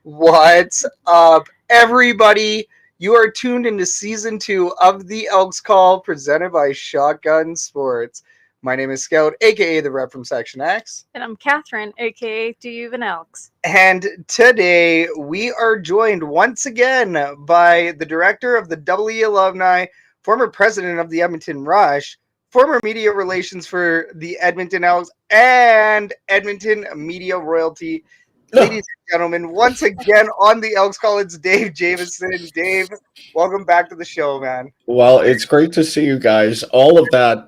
What's up, everybody? You are tuned into season 2 of the Elks Call, presented by Shotgun Sports. My name is Scout, aka the rep from Section X. And I'm Catherine, aka Do You Even Elks? And today we are joined once again by the director of the WE alumni, former president of the Edmonton Rush, former media relations for the Edmonton Elks, and Edmonton media royalty. Ladies and gentlemen, once again on the Elks Call, it's Dave Jamieson. Dave, welcome back to the show, man. Well, it's great to see you guys. All of that,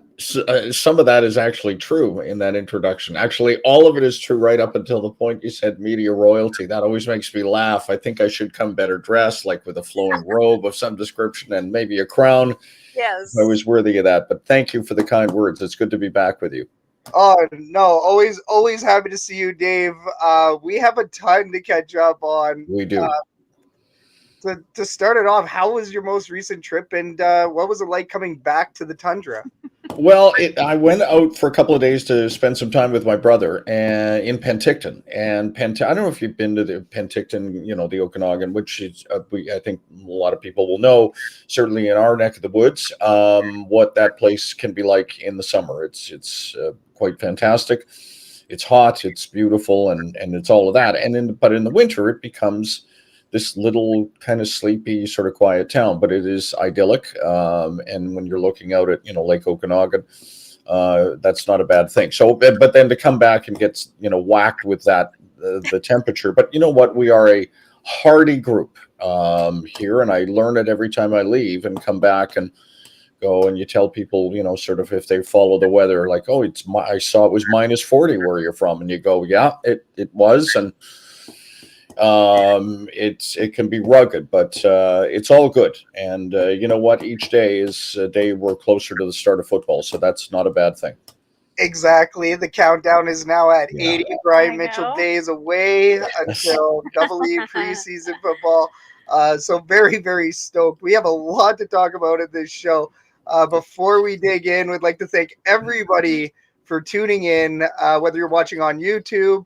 some of that is actually true in that introduction. Actually, all of it is true right up until the point you said media royalty. That always makes me laugh. I think I should come better dressed, like with a flowing robe of some description and maybe a crown. Yes. I was worthy of that. But thank you for the kind words. It's good to be back with you. Oh, no, always happy to see you, Dave. We have a ton to catch up on. We do. To start it off, how was your most recent trip, and what was it like coming back to the tundra? Well, I went out for a couple of days to spend some time with my brother in Penticton. And I don't know if you've been to the Penticton, the Okanagan, which is, I think a lot of people will know, certainly in our neck of the woods, what that place can be like in the summer. It's quite fantastic. It's hot, it's beautiful, and it's all of that. But in the winter, it becomes this little kind of sleepy, sort of quiet town, but it is idyllic. And when you're looking out at, Lake Okanagan, that's not a bad thing. So, but then to come back and get, whacked with that, the temperature. But you know what? We are a hardy group here, and I learn it every time I leave and come back and go, and you tell people, sort of if they follow the weather, like, oh, I saw it was minus 40 where you're from. And you go, yeah, it was. And it can be rugged, but it's all good. And you know what? Each day is a day we're closer to the start of football, so that's not a bad thing. Exactly. The countdown is now at 80 Brian Mitchell days away until WE preseason football. So very, very stoked. We have a lot to talk about in this show. Before we dig in, we'd like to thank everybody for tuning in, whether you're watching on YouTube,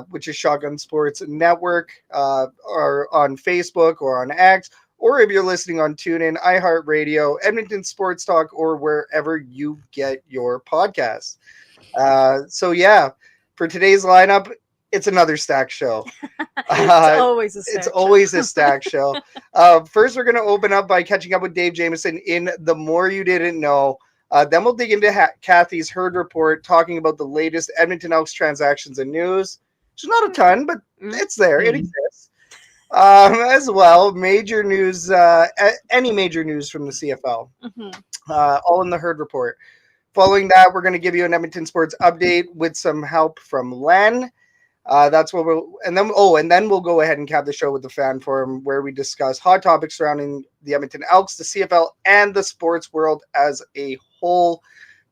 which is Shotgun Sports Network, or on Facebook or on X, or if you're listening on TuneIn, iHeartRadio, Edmonton Sports Talk, or wherever you get your podcasts. So yeah, for today's lineup, it's another stack show. It's always a stack show. First, we're going to open up by catching up with Dave Jamieson in The More You Didn't Know. Then we'll dig into Kathy's Herd Report, talking about the latest Edmonton Elks transactions and news. Which is not a ton, but it's there. It exists. As well, major news, any major news from the CFL. All in the Herd Report. Following that, we're going to give you an Edmonton Sports update with some help from Len. That's what and then we'll go ahead and cap the show with the fan forum, where we discuss hot topics surrounding the Edmonton Elks, the CFL, and the sports world as a whole.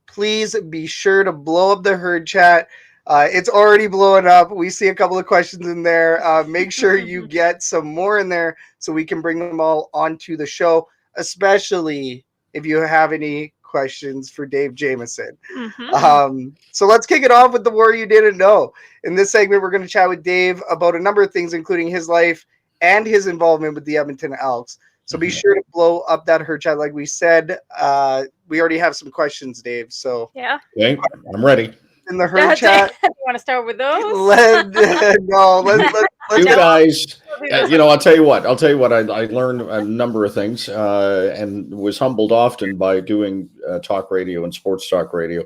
Please be sure to blow up the herd chat. It's already blowing up. We see a couple of questions in there. Make sure you get some more in there so we can bring them all onto the show, especially if you have any questions for Dave Jamieson. So let's kick it off with The War You Didn't Know. In this segment, we're going to chat with Dave about a number of things, including his life and his involvement with the Edmonton Elks. So be sure to blow up that herd chat. Like we said, we already have some questions, Dave. So yeah, okay, I'm ready. In the herd chat, you want to start with those? Let's you guys. I'll tell you what. I learned a number of things and was humbled often by doing talk radio and sports talk radio.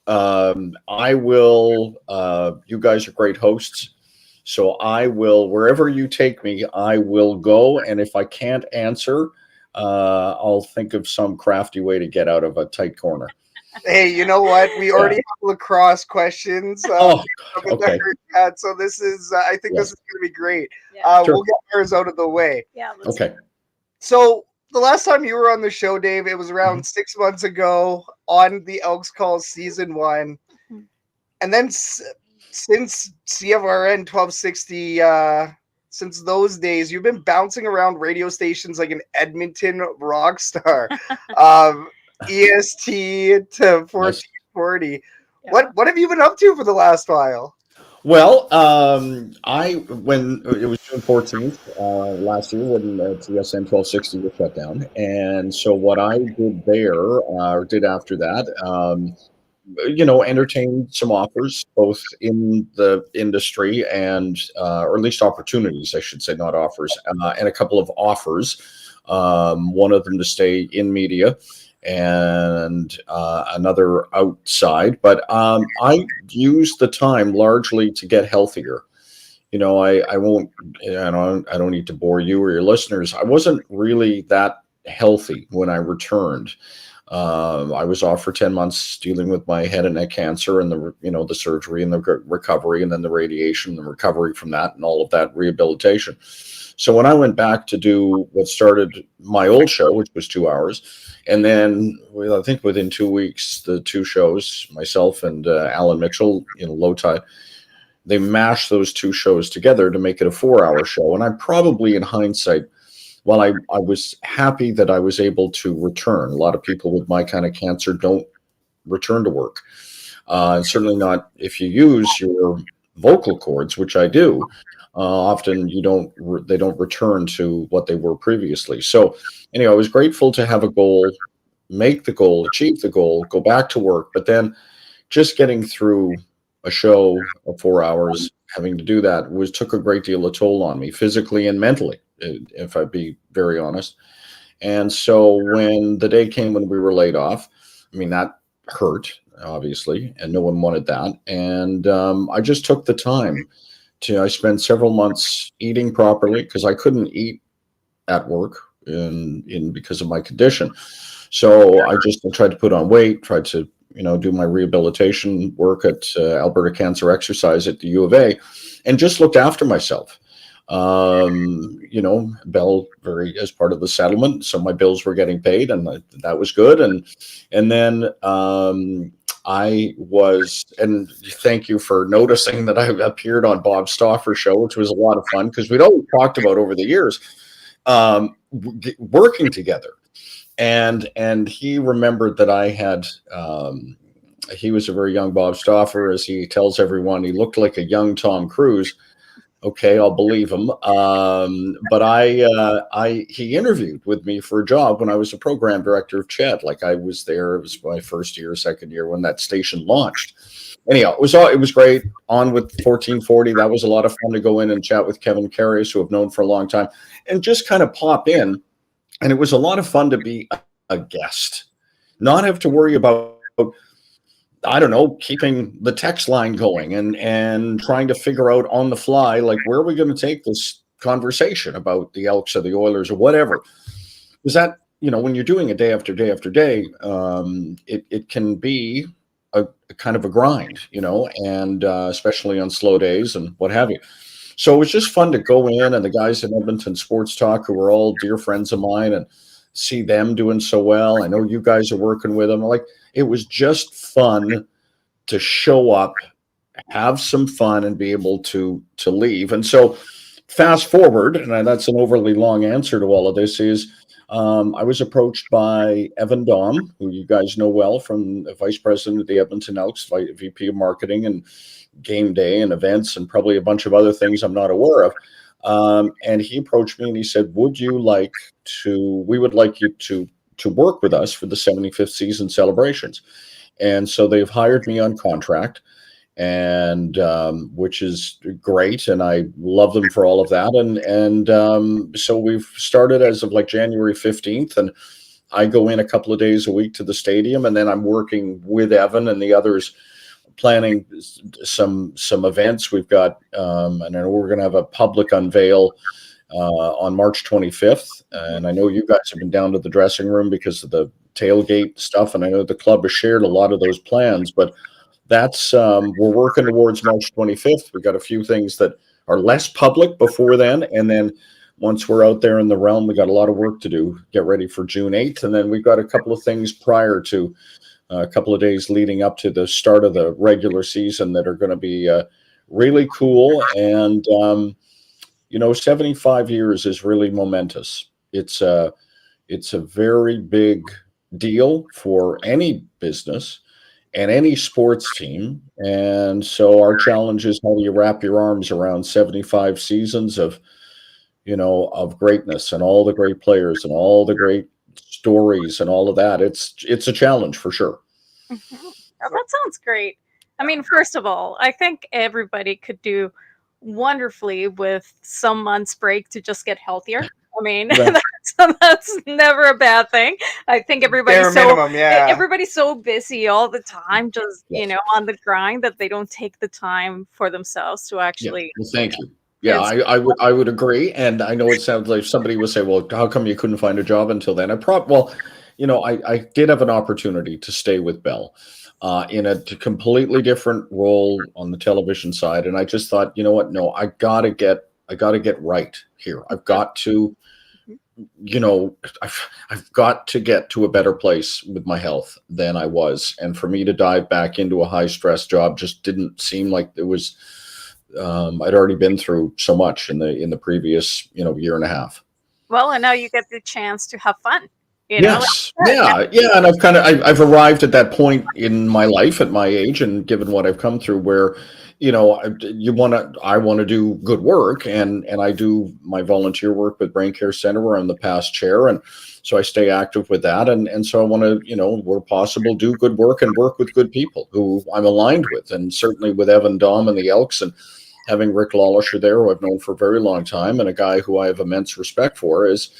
I will. You guys are great hosts. So I will, wherever you take me, I will go. And if I can't answer, I'll think of some crafty way to get out of a tight corner. Hey, you know what? We already have lacrosse questions. Okay. So this is, I think this is going to be great. Yeah. We'll get ours out of the way. Yeah. Okay. So the last time you were on the show, Dave, it was around 6 months ago on the Elks Call Season 1. And then since CFRN 1260, since those days, you've been bouncing around radio stations like an Edmonton rock star. EST to 1440. Yeah. What have you been up to for the last while? Well, when it was June 14th last year when TSN 1260 was shut down, and so what I did there, or did after that, entertained some offers both in the industry and, or at least opportunities, I should say, not offers, and a couple of offers. One of them to stay in media, and another outside. But I used the time largely to get healthier. I won't, I don't need to bore you or your listeners. I wasn't really that healthy when I returned. I was off for 10 months dealing with my head and neck cancer and the surgery and the recovery and then the radiation and the recovery from that and all of that rehabilitation. So when I went back to do what started my old show, which was 2 hours, and then I think within 2 weeks, the two shows, myself and Alan Mitchell, Low Tide, they mashed those two shows together to make it a 4-hour show. And I probably, in hindsight, while I was happy that I was able to return, a lot of people with my kind of cancer don't return to work. And certainly not if you use your vocal cords, which I do. Often they don't return to what they were previously. So anyway, I was grateful to have a goal, make the goal, achieve the goal, go back to work. But then just getting through a show of 4 hours, having to do that took a great deal of toll on me physically and mentally, if I'd be very honest. And so when the day came when we were laid off, I mean, that hurt, obviously, and no one wanted that. And I just took the time I spent several months eating properly because I couldn't eat at work because of my condition. So I tried to put on weight, tried to do my rehabilitation work at Alberta Cancer Exercise at the U of A, and just looked after myself. Bell as part of the settlement, so my bills were getting paid, and that was good. And then and thank you for noticing that I appeared on Bob Stauffer's show, which was a lot of fun because we'd always talked about over the years working together. And he remembered that I had, he was a very young Bob Stauffer, as he tells everyone. He looked like a young Tom Cruise. Okay, I'll believe him. But he interviewed with me for a job when I was a program director of CHED. Like I was there. It was my first year, second year when that station launched. Anyhow, it was great. On with 1440. That was a lot of fun to go in and chat with Kevin Carrius, who I've known for a long time, and just kind of pop in. And it was a lot of fun to be a guest, not have to worry about, I don't know, keeping the text line going and trying to figure out on the fly, like, where are we going to take this conversation about the Elks or the Oilers or whatever? Because that, when you're doing it day after day after day, it can be a kind of a grind, and especially on slow days and what have you. So it was just fun to go in, and the guys at Edmonton Sports Talk, who were all dear friends of mine, and see them doing so well. I know you guys are working with them. Like, it was just fun to show up, have some fun, and be able to leave. And so fast forward, and that's an overly long answer to all of this, is I was approached by Evan Daum, who you guys know well from the vice president of the Edmonton Elks, VP of marketing and game day and events, and probably a bunch of other things I'm not aware of. And he approached me and he said, we would like you to work with us for the 75th season celebrations. And so they've hired me on contract, and which is great, and I love them for all of that. And so we've started as of like January 15th, and I go in a couple of days a week to the stadium, and then I'm working with Evan and the others, planning some events. We've got, and I know we're going to have a public unveil on March 25th. And I know you guys have been down to the dressing room because of the tailgate stuff, and I know the club has shared a lot of those plans, but that's, we're working towards March 25th. We've got a few things that are less public before then. And then once we're out there in the realm, we got a lot of work to do, get ready for June 8th. And then we've got a couple of things prior to a couple of days leading up to the start of the regular season that are going to be really cool. And, 75 years is really momentous. It's a very big deal for any business. and any sports team. And so our challenge is, how do you wrap your arms around 75 seasons of, of greatness and all the great players and all the great stories and all of that. It's a challenge for sure. Mhm. Oh, that sounds great. I mean, first of all, I think everybody could do wonderfully with some months break to just get healthier. I mean, Right. that's never a bad thing. I think Bare minimum, yeah. everybody's so busy all the time, just Yes. on the grind, that they don't take the time for themselves to Yeah. actually. Well, thank you. Yeah, It's I would agree, and I know it sounds like somebody would say, "Well, how come you couldn't find a job until then?" I did have an opportunity to stay with Bell in a completely different role on the television side, and I just thought, you know what? No, I gotta get right here. I've got to, I've got to get to a better place with my health than I was, and for me to dive back into a high stress job just didn't seem like it was. I'd already been through so much in the previous year and a half. well, and now you get the chance to have fun. Yes, Like you said. yeah, and I've arrived at that point in my life at my age, and given what I've come through, where I want to do good work, and I do my volunteer work with Brain Care Center, where I'm the past chair, and so I stay active with that, and so I want to where possible, do good work and work with good people who I'm aligned with, and certainly with Evan Dom and the Elks, and having Rick Lawlisher there, who I've known for a very long time, and a guy who I have immense respect for, is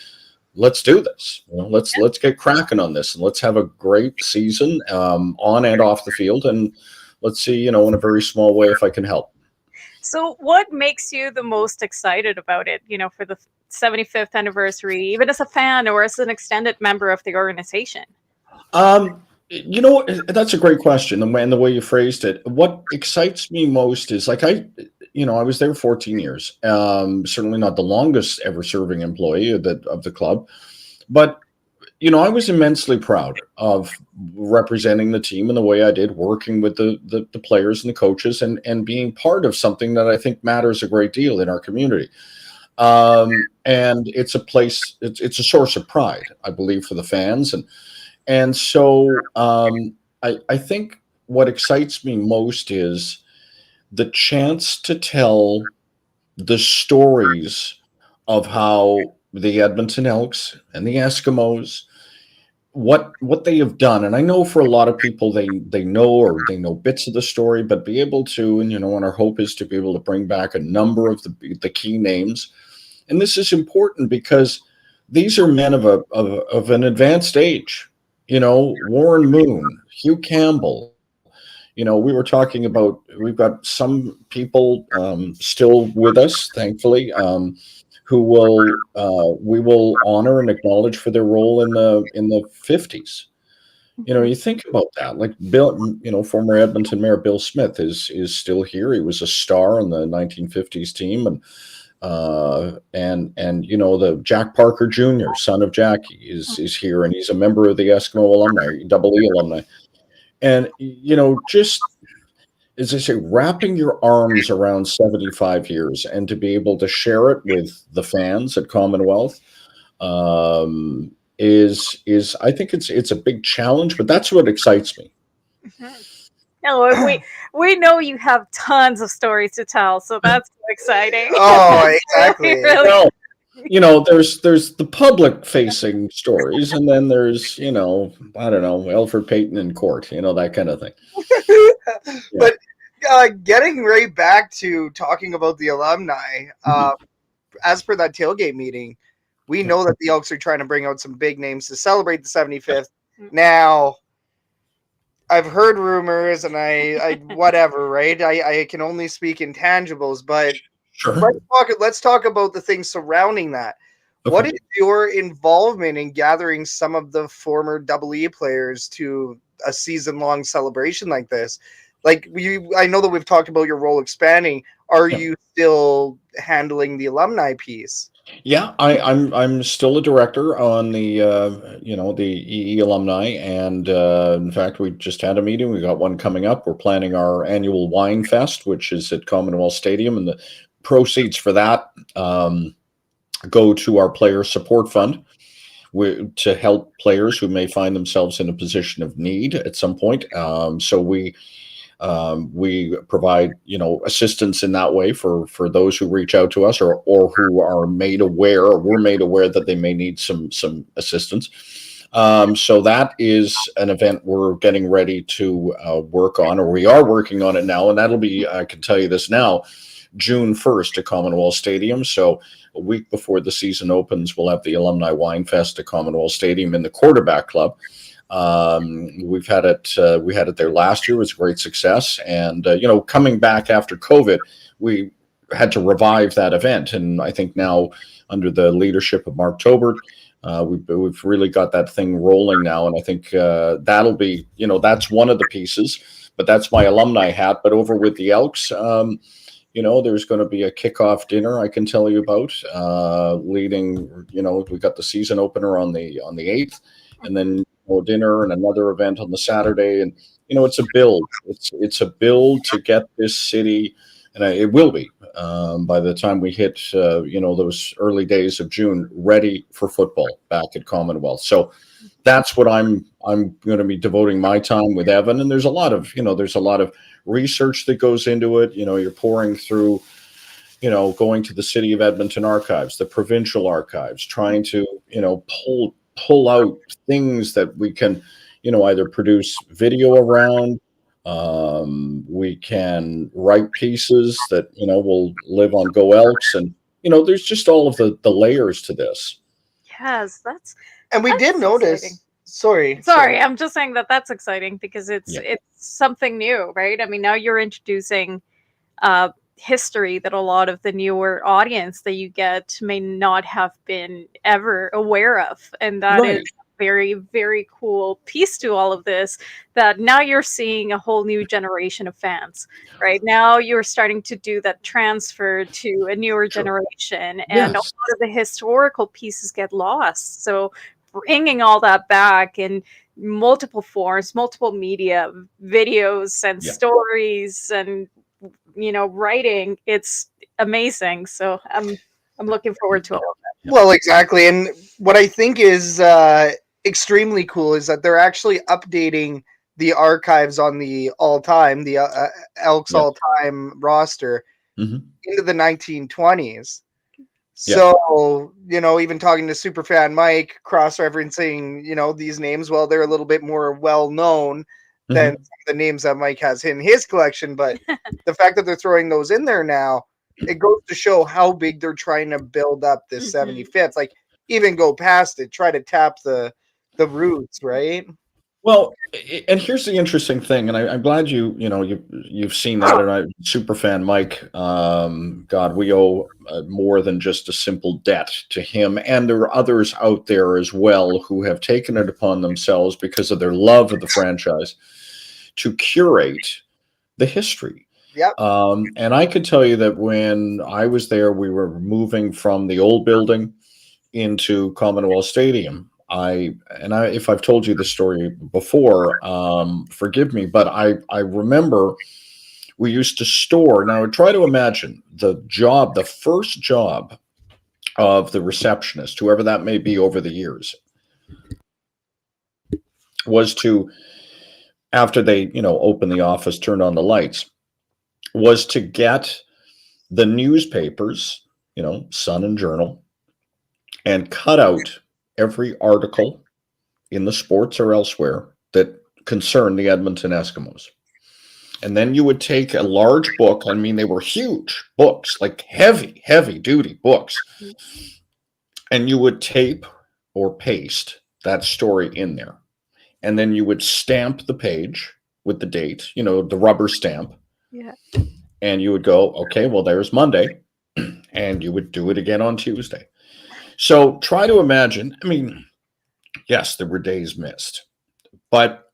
let's do this. Let's get cracking on this, and let's have a great season on and off the field, and let's see, in a very small way, if I can help. So, what makes you the most excited about it? For the 75th anniversary, even as a fan or as an extended member of the organization. That's a great question, and the way you phrased it. What excites me most is, like, I was there 14 years. Certainly not the longest ever serving employee of the club, but I was immensely proud of representing the team in the way I did, working with the players and the coaches, and being part of something that I think matters a great deal in our community. And it's a place, it's a source of pride, I believe, for the fans, and so I think what excites me most is the chance to tell the stories of how the Edmonton Elks and the Eskimos, what they have done. And I know for a lot of people, they know bits of the story, but be able to, and our hope is to be able to bring back a number of the key names. And this is important because these are men of an advanced age. Warren Moon, Hugh Campbell. We were talking about, we've got some people still with us, thankfully, who we will honor and acknowledge for their role in the 50s. You think about that, like Bill, former Edmonton Mayor Bill Smith is still here. He was a star on the 1950s team, and the Jack Parker Jr., son of Jackie, is here, and he's a member of the Eskimo alumni, Double E alumni. And, just, as I say, wrapping your arms around 75 years and to be able to share it with the fans at Commonwealth is I think it's a big challenge, but that's what excites me. No, we know you have tons of stories to tell, so that's exciting. Oh, exactly. Really. Well, there's the public facing stories, and then there's, I don't know, Alfred Payton in court, that kind of thing. But getting right back to talking about the alumni, as per that tailgate meeting, we know that the Elks are trying to bring out some big names to celebrate the 75th. Now, I've heard rumors, and I whatever, right? I can only speak intangibles, but sure. Let's talk about the things surrounding that. Okay. What is your involvement in gathering some of the former Double E players to a season-long celebration like this? Like, I know that we've talked about your role expanding. Are you still handling the alumni piece? Yeah, I'm still a director on the the EE alumni, and in fact, we just had a meeting. We got one coming up. We're planning our annual wine fest, which is at Commonwealth Stadium, and the proceeds for that go to our player support fund, to help players who may find themselves in a position of need at some point. So we provide, assistance in that way for those who reach out to us, or who are made aware, or we're made aware that they may need some assistance. So that is an event we're getting ready to work on, or we are working on it now, and that'll be, I can tell you this now, June 1st at Commonwealth Stadium. So a week before the season opens, we'll have the Alumni Wine Fest at Commonwealth Stadium in the Quarterback Club. We had it there last year. It was a great success. And, coming back after COVID, we had to revive that event. And I think now, under the leadership of Mark Tobert, we've really got that thing rolling now. And I think that'll be, that's one of the pieces, but that's my alumni hat. But over with the Elks, there's going to be a kickoff dinner I can tell you about, leading, we got the season opener on the 8th, and then dinner and another event on the Saturday. And, it's a build. It's a build to get this city, and it will be, by the time we hit, those early days of June, ready for football back at Commonwealth. So that's what I'm going to be devoting my time with Evan. And there's a lot of research that goes into it. You're pouring through, going to the City of Edmonton archives, the provincial archives, trying to, pull out things that we can, either produce video around. We can write pieces that, will live on Go Elks. And, there's just all of the layers to this. Yes, and we did notice. Exciting. Sorry, I'm just saying that's exciting because it's something new, right? I mean, now you're introducing history that a lot of the newer audience that you get may not have been ever aware of, and that is a very, very cool piece to all of this, that now you're seeing a whole new generation of fans. Right now you're starting to do that transfer to a newer generation, and a lot of the historical pieces get lost. So bringing all that back in multiple forms, multiple media, videos and stories, and writing, it's amazing. So I'm looking forward to all of that. Well, exactly. And what I think is extremely cool is that they're actually updating the archives on the Elks all-time roster into the 1920s. So, even talking to Superfan Mike, cross-referencing, these names, well, they're a little bit more well-known than the names that Mike has in his collection. But the fact that they're throwing those in there now, it goes to show how big they're trying to build up this 75th. Like, even go past it, try to tap the roots, right? Well, and here's the interesting thing, and I'm glad you've seen that, and Superfan Mike, God, we owe more than just a simple debt to him, and there are others out there as well who have taken it upon themselves, because of their love of the franchise, to curate the history. Yep. And I could tell you that when I was there, we were moving from the old building into Commonwealth Stadium. If I've told you the story before, forgive me, but I remember we used to store. Now, try to imagine the first job of the receptionist, whoever that may be over the years, was to, after they, opened the office, turned on the lights, was to get the newspapers, Sun and Journal, and cut out every article in the sports or elsewhere that concerned the Edmonton Eskimos. And then you would take a large book. I mean, they were huge books, like heavy, heavy duty books. And you would tape or paste that story in there. And then you would stamp the page with the date, the rubber stamp. Yeah. And you would go, okay, well, there's Monday. And you would do it again on Tuesday. So try to imagine, I mean, yes, there were days missed, but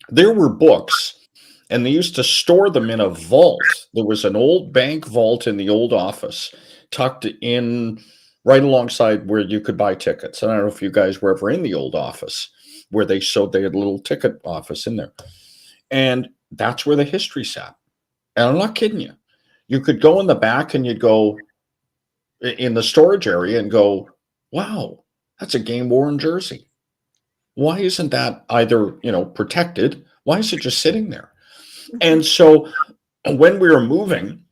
there were books, and they used to store them in a vault. There was an old bank vault in the old office, tucked in right alongside where you could buy tickets. I don't know if you guys were ever in the old office where they had a little ticket office in there. And that's where the history sat. And I'm not kidding you. You could go in the back and you'd go in the storage area and go, wow, That's a game-worn jersey. Why isn't that either, protected? Why is it just sitting there? And so when we were moving,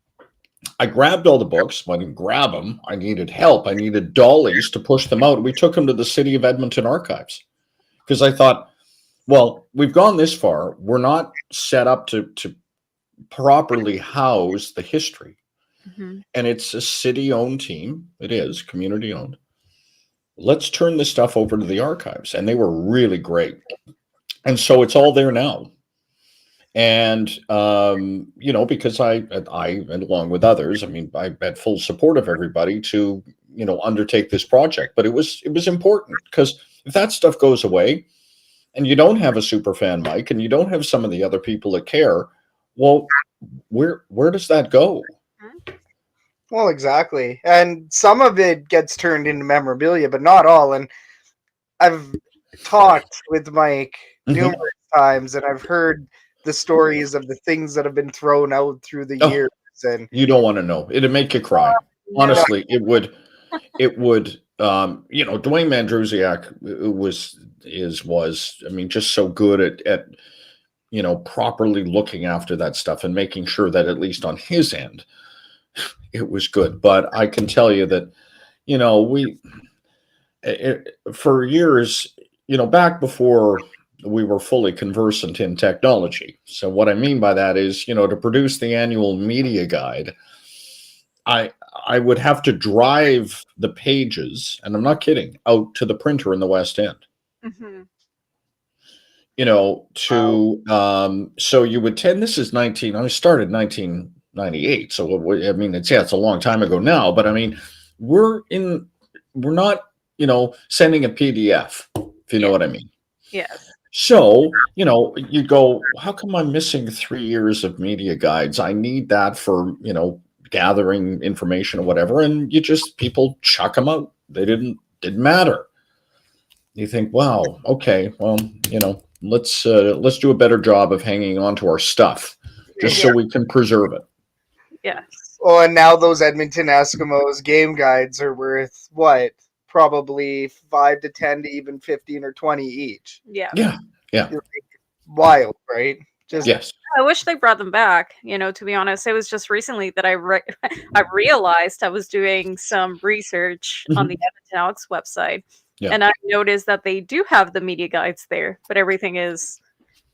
I grabbed all the books. Well, I didn't grab them. I needed help. I needed dollies to push them out. We took them to the City of Edmonton archives because I thought, well, we've gone this far. We're not set up to properly house the history. Mm-hmm. And it's a city-owned team. It is community-owned. Let's turn this stuff over to the archives. And they were really great. And so it's all there now. And, because I, along with others, I had full support of everybody to, undertake this project. But it was important because if that stuff goes away and you don't have a super fan Mike and you don't have some of the other people that care, well, where does that go? Well, exactly. And some of it gets turned into memorabilia, but not all. And I've talked with Mike numerous times, and I've heard the stories of the things that have been thrown out through the years. And you don't want to know. It'd make you cry. Honestly, it would. Dwayne Mandrusiak was just so good at properly looking after that stuff and making sure that at least on his end, it was good. But I can tell you that, for years, back before we were fully conversant in technology. So what I mean by that is, to produce the annual media guide, I would have to drive the pages, and I'm not kidding, out to the printer in the West End. Mm-hmm. So you would tend, I started 1998. So, it's a long time ago now, but we're not, sending a PDF, if you know what I mean. Yes. So, you go, how come I'm missing 3 years of media guides? I need that for, gathering information or whatever. And people chuck them out. They didn't matter. You think, wow, okay, well, let's do a better job of hanging on to our stuff just so we can preserve it. Yes. Well, and now those Edmonton Eskimos game guides are worth what? Probably 5 to 10 to even 15 or 20 each. Yeah. Yeah. Wild, right? Yes. I wish they brought them back. To be honest, it was just recently that I realized I was doing some research on the Edmonton Elks website, and I noticed that they do have the media guides there, but everything is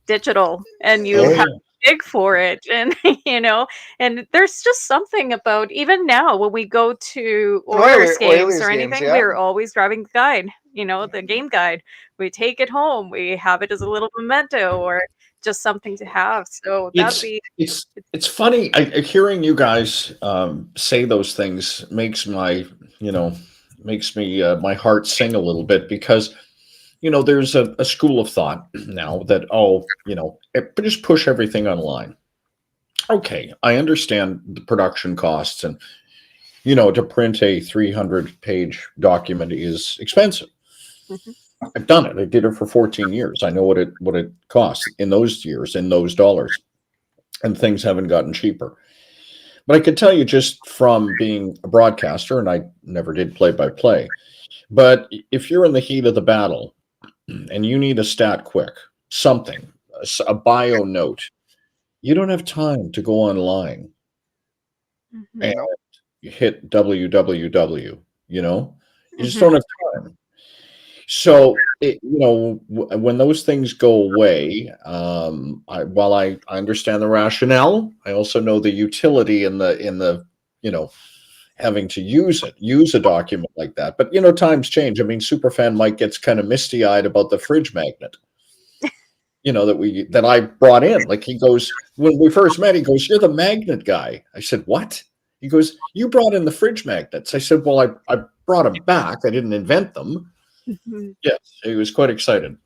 digital, and you have to dig for it, and and there's just something about even now when we go to Oilers games or anything, we're always grabbing the guide, the game guide. We take it home, we have it as a little memento or just something to have. So it's funny. Hearing you guys say those things makes my my heart sing a little bit because there's a school of thought now that just push everything online. Okay, I understand the production costs and to print a 300-page document is expensive. Mm-hmm. I've done it. I did it for 14 years. I know what it costs in those years, in those dollars, and things haven't gotten cheaper. But I could tell you just from being a broadcaster, and I never did play-by-play, but if you're in the heat of the battle and you need a stat quick, something, a bio note, you don't have time to go online and hit www, you just don't have time. So, when those things go away, while I understand the rationale, I also know the utility in the having to use a document like that. But, times change. Superfan Mike gets kind of misty-eyed about the fridge magnet, that I brought in. Like he goes, when we first met, he goes, "You're the magnet guy." I said, "What?" He goes, "You brought in the fridge magnets." I said, "Well, I brought them back. I didn't invent them." Yes, he was quite excited.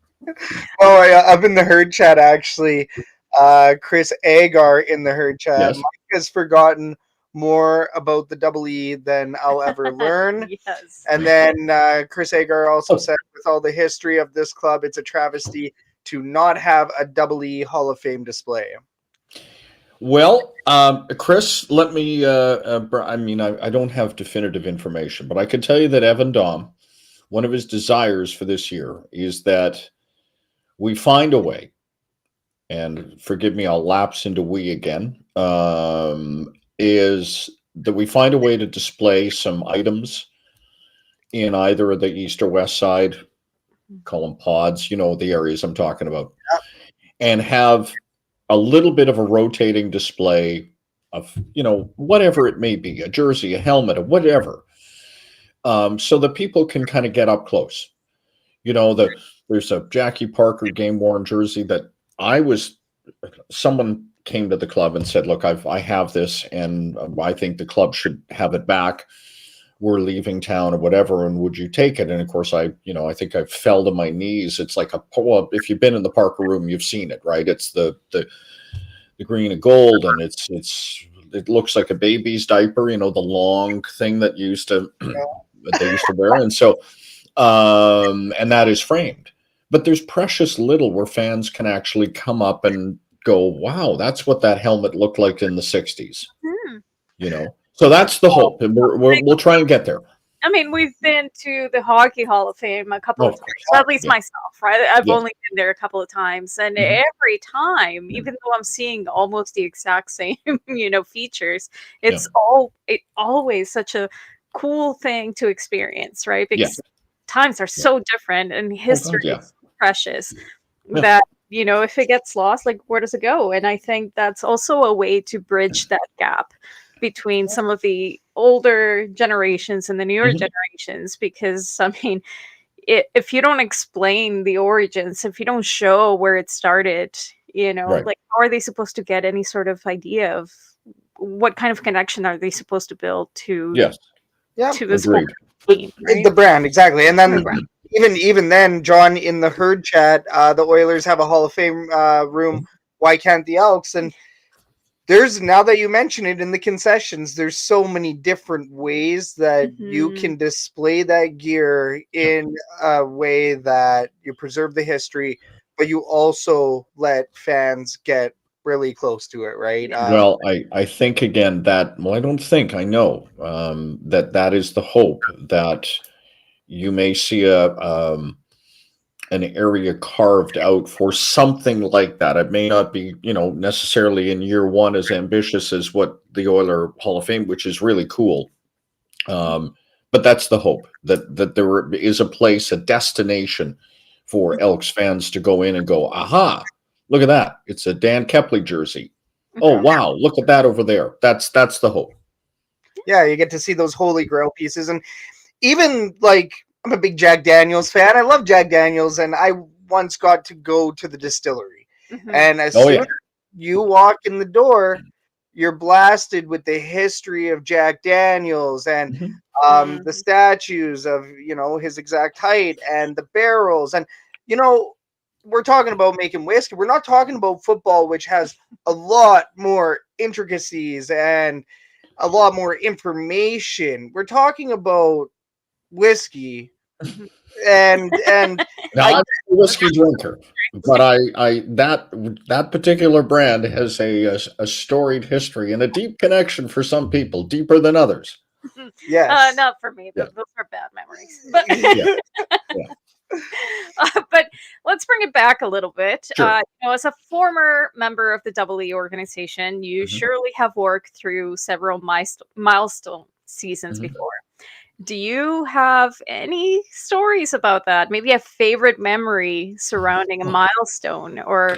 Oh, yeah, up in the herd chat, actually, Chris Agar in the herd chat. Yes. Mike has forgotten more about the double E than I'll ever learn. Yes. And then Chris Agar also said, with all the history of this club, it's a travesty to not have a double E Hall of Fame display. Well, Chris, let me, I don't have definitive information, but I can tell you that Evan Dom one of his desires for this year is that we find a way, and forgive me, I'll lapse into we again, is that we find a way to display some items in either the east or west side, call them pods, the areas I'm talking about, and have a little bit of a rotating display of, whatever it may be, a jersey, a helmet, or whatever, so that people can kind of get up close. There's a Jackie Parker game worn jersey that someone came to the club and said, look, I have this, and I think the club should have it back. We're leaving town or whatever, and would you take it? And of course, I think I fell to my knees. It's like if you've been in the Parker room, you've seen it, right? It's the green and gold, and it looks like a baby's diaper, the long thing that they used to wear. And so, and that is framed. But there's precious little where fans can actually come up and go, wow, that's what that helmet looked like in the 60s. So that's the hope, and we'll try and get there. I mean, we've been to the Hockey Hall of Fame a couple of times, at least myself, right? I've only been there a couple of times, and every time, even though I'm seeing almost the exact same, features, it's always such a cool thing to experience, right? Because times are so different, and history is precious that, if it gets lost, like, where does it go? And I think that's also a way to bridge that gap between some of the older generations and the newer generations, because I mean, if you don't explain the origins, if you don't show where it started, like, how are they supposed to get any sort of idea of what kind of connection are they supposed to build to this team, right? The brand, exactly. And then even then, John, in the herd chat, the Oilers have a Hall of Fame room. Why can't the Elks? And now that you mention it, in the concessions, there's so many different ways that you can display that gear in a way that you preserve the history, but you also let fans get really close to it, right? Well, I think again I know that is the hope, that you may see an area carved out for something like that. It may not be, necessarily in year one as ambitious as what the Oiler Hall of Fame, which is really cool. But that's the hope, that there is a place, a destination for Elks fans to go in and go, aha, look at that. It's a Dan Kepley jersey. Oh, wow. Look at that over there. That's the hope. Yeah. You get to see those holy grail pieces. And even like, I'm a big Jack Daniels fan. I love Jack Daniels, and I once got to go to the distillery. And as soon as you walk in the door, you're blasted with the history of Jack Daniels and the statues of, his exact height and the barrels. And, we're talking about making whiskey. We're not talking about football, which has a lot more intricacies and a lot more information. We're talking about whiskey, and now, I'm a whiskey drinker, but I that particular brand has a storied history and a deep connection for some people, deeper than others. Yes, not for me. Those are bad memories. But but let's bring it back a little bit. Sure. As a former member of the Double E organization, you surely have worked through several milestone seasons before. Do you have any stories about that? Maybe a favorite memory surrounding a milestone or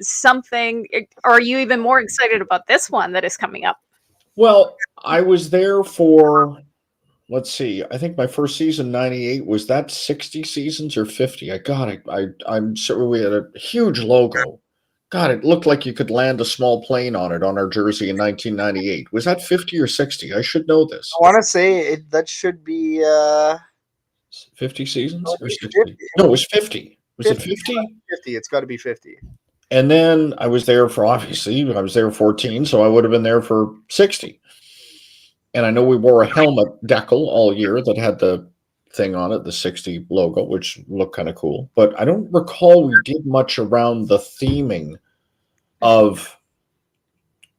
something? Or are you even more excited about this one that is coming up? Well, I was there for, let's see, I think my first season, 98, was that 60 seasons or 50? I'm sure we had a huge logo. God, it looked like you could land a small plane on it on our jersey in 1998. Was that 50 or 60? I should know this. I want to say that should be 50 seasons or 60? No, it was 50. Was it 50? 50. It's got to be 50. And then I was there for 14, so I would have been there for 60. And I know we wore a helmet decal all year that had the thing on it, the 60 logo, which looked kind of cool. But I don't recall we did much around the theming of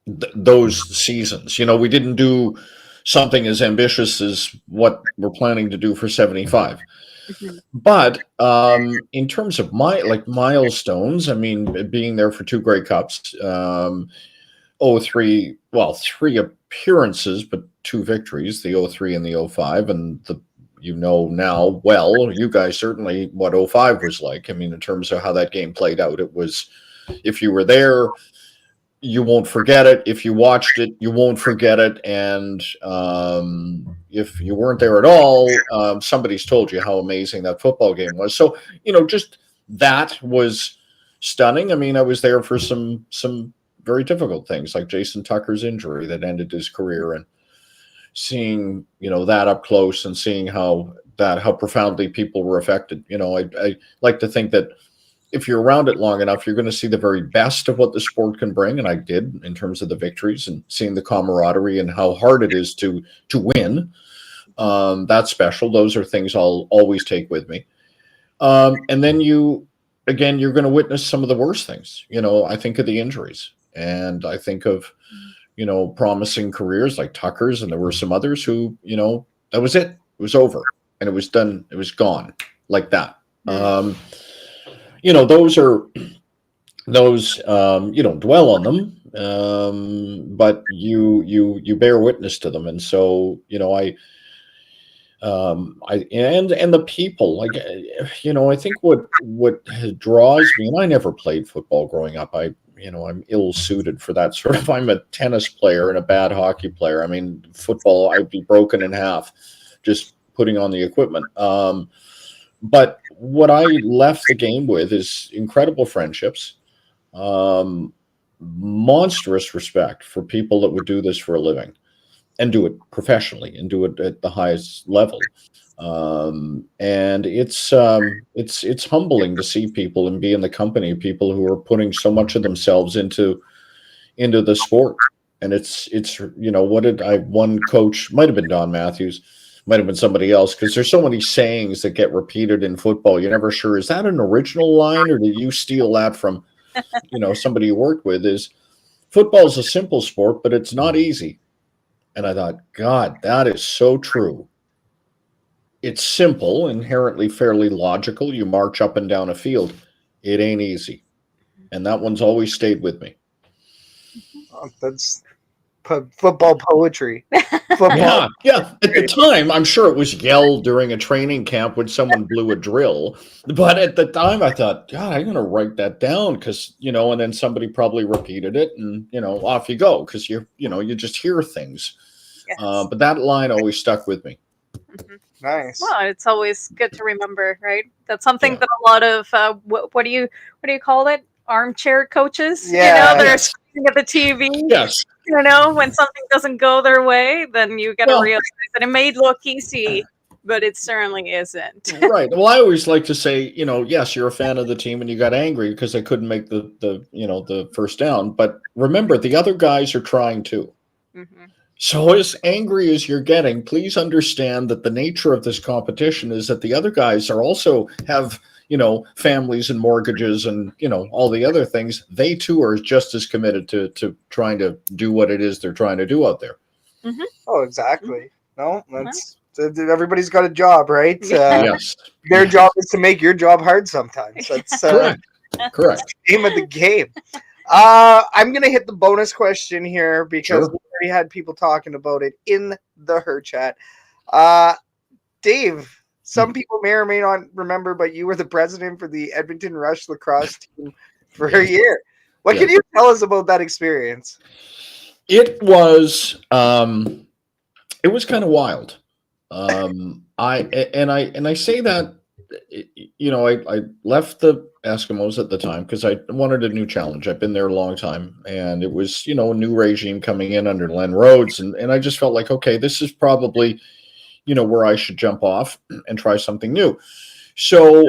those seasons. We didn't do something as ambitious as what we're planning to do for 75. Mhm. But in terms of milestones, I mean, being there for 2 Grey Cups, 03, well, 3 appearances, but 2 victories, the 03 and the 05, and now, well, you guys certainly what 05 was like. I mean, in terms of how that game played out, it was, if you were there, you won't forget it. If you watched it, you won't forget it. And if you weren't there at all, somebody's told you how amazing that football game was. So, just that was stunning. I mean, I was there for some very difficult things, like Jason Tucker's injury that ended his career, and seeing that up close and seeing how profoundly people were affected. I like to think that if you're around it long enough, you're going to see the very best of what the sport can bring, and I did, in terms of the victories and seeing the camaraderie and how hard it is to win. That's special. Those are things I'll always take with me. And then you're going to witness some of the worst things. I think of the injuries, and I think of promising careers like Tucker's, and there were some others who, that was it. It was over, and it was done. It was gone like that. Those you don't dwell on them, but you bear witness to them. And so, and the people, like, I think what draws me, and I never played football growing up. I'm ill suited for that sort of. I'm a tennis player and a bad hockey player. I mean, football, I'd be broken in half just putting on the equipment. But what I left the game with is incredible friendships, monstrous respect for people that would do this for a living and do it professionally and do it at the highest level. And it's humbling to see people and be in the company of people who are putting so much of themselves into the sport. And it's one coach, might have been Don Matthews, might have been somebody else, because there's so many sayings that get repeated in football. You're never sure, is that an original line or did you steal that from somebody you worked with? Is football is a simple sport, but it's not easy. And I thought, God, that is so true. It's simple, inherently fairly logical. You march up and down a field. It ain't easy. And that one's always stayed with me. Oh, that's football poetry. Football. Yeah. At the time, I'm sure it was yelled during a training camp when someone blew a drill. But at the time, I thought, God, I'm going to write that down because, and then somebody probably repeated it and, off you go because you just hear ththings. Yes. But that line always stuck with me. Mm-hmm. Nice. Well, it's always good to remember, right? That's something that a lot of what do you call it? Armchair coaches. Yeah. They're sitting at the TV. Yes. When something doesn't go their way, then you got to realize that it may look easy, but it certainly isn't. Right. Well, I always like to say, yes, you're a fan of the team and you got angry because they couldn't make the first down. But remember, the other guys are trying too. Mm-hmm. So as angry as you're getting, please understand that the nature of this competition is that the other guys are also have, families and mortgages and, all the other things. They too are just as committed to trying to do what it is they're trying to do out there. Mm-hmm. Oh, exactly. No, that's everybody's got a job, right? Yes. Their job is to make your job hard sometimes. That's correct. Name of the game. I'm going to hit the bonus question here because we already had people talking about it in the Her Chat. Dave, some people may or may not remember, but you were the president for the Edmonton Rush lacrosse team for a year. What can you tell us about that experience? It was kind of wild. I say that, I left the Eskimos at the time because I wanted a new challenge. I've been there a long time, and it was, a new regime coming in under Len Rhodes, and I just felt like, okay, this is probably, where I should jump off and try something new. So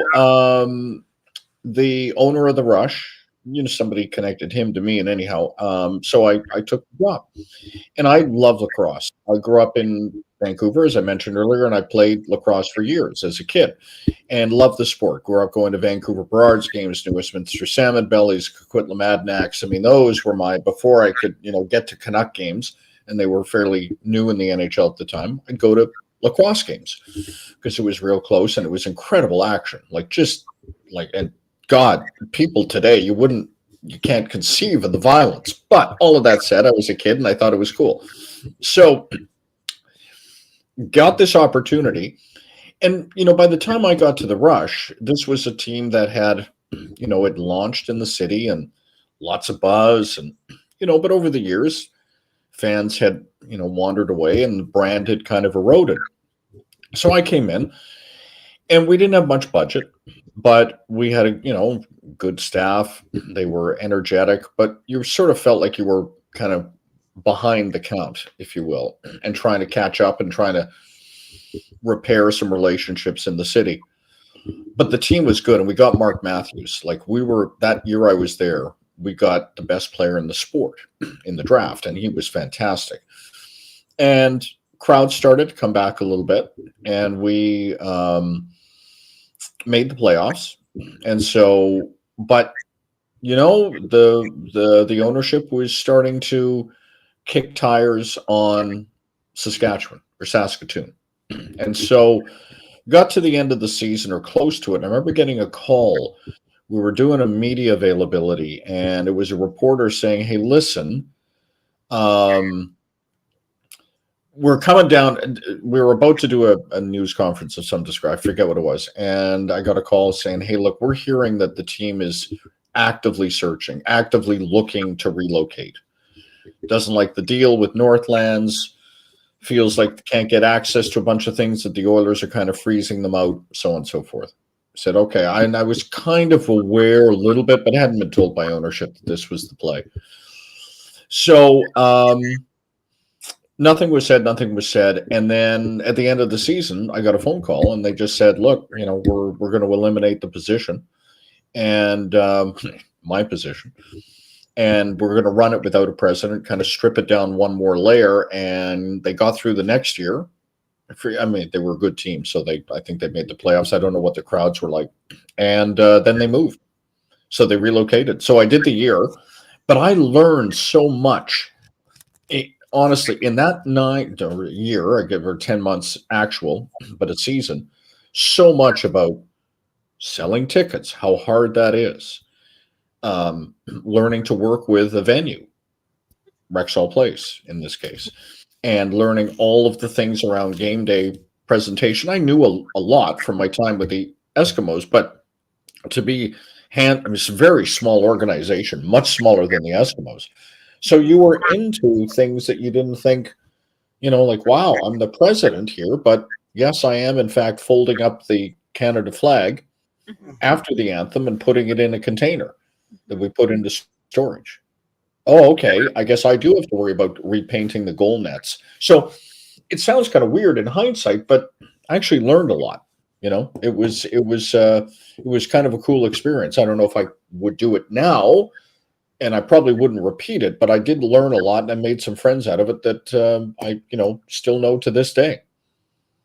the owner of the Rush, somebody connected him to me, and anyhow, so I took the job, and I love lacrosse. I grew up in Vancouver, as I mentioned earlier, and I played lacrosse for years as a kid and loved the sport. Grew up going to Vancouver Burrards games, New Westminster Salmon Bellies, Coquitlam Adnacks. I mean, those were before I could, get to Canuck games, and they were fairly new in the NHL at the time. I'd go to, lacrosse games because it was real close and it was incredible action. And God, people today, you can't conceive of the violence. But all of that said, I was a kid and I thought it was cool. So got this opportunity. And, by the time I got to the Rush, this was a team that had, it launched in the city and lots of buzz. And, but over the years, fans had, wandered away and the brand had kind of eroded. So I came in and we didn't have much budget, but we had a, good staff. They were energetic, but you sort of felt like you were kind of behind the count, if you will, and trying to catch up and trying to repair some relationships in the city. But the team was good, and we got Mark Matthews. That year I was there, we got the best player in the sport in the draft, and he was fantastic. And crowds started to come back a little bit, and we made the playoffs. And so, but the ownership was starting to kick tires on Saskatchewan or Saskatoon. And so got to the end of the season or close to it. And I remember getting a call. We were doing a media availability and it was a reporter saying, hey, listen, we're coming down. We were about to do a news conference of some description. I forget what it was. And I got a call saying, hey, look, we're hearing that the team is actively searching, actively looking to relocate. Doesn't like the deal with Northlands. Feels like they can't get access to a bunch of things that the Oilers are kind of freezing them out, so on and so forth. I said, okay. And I was kind of aware a little bit, but hadn't been told by ownership that this was the play. So nothing was said. And then at the end of the season, I got a phone call and they just said, look, we're going to eliminate the position and my position. And we're going to run it without a president, kind of strip it down one more layer. And they got through the next year. I mean, they were a good team, so I think they made the playoffs. I don't know what the crowds were like. And then they moved. So they relocated. So I did the year, but I learned so much. Honestly, in that year, I give her 10 months actual, but a season, so much about selling tickets, how hard that is. Learning to work with a venue, Rexall Place in this case, and learning all of the things around game day presentation. I knew a lot from my time with the Eskimos, but it's a very small organization, much smaller than the Eskimos. So you were into things that you didn't think, like, wow, I'm the president here, but yes, I am in fact folding up the Canada flag after the anthem and putting it in a container that we put into storage. Oh, okay. I guess I do have to worry about repainting the goal nets. So it sounds kind of weird in hindsight, but I actually learned a lot. It was kind of a cool experience. I don't know if I would do it now, and I probably wouldn't repeat it, but I did learn a lot, and I made some friends out of it that I still know to this day.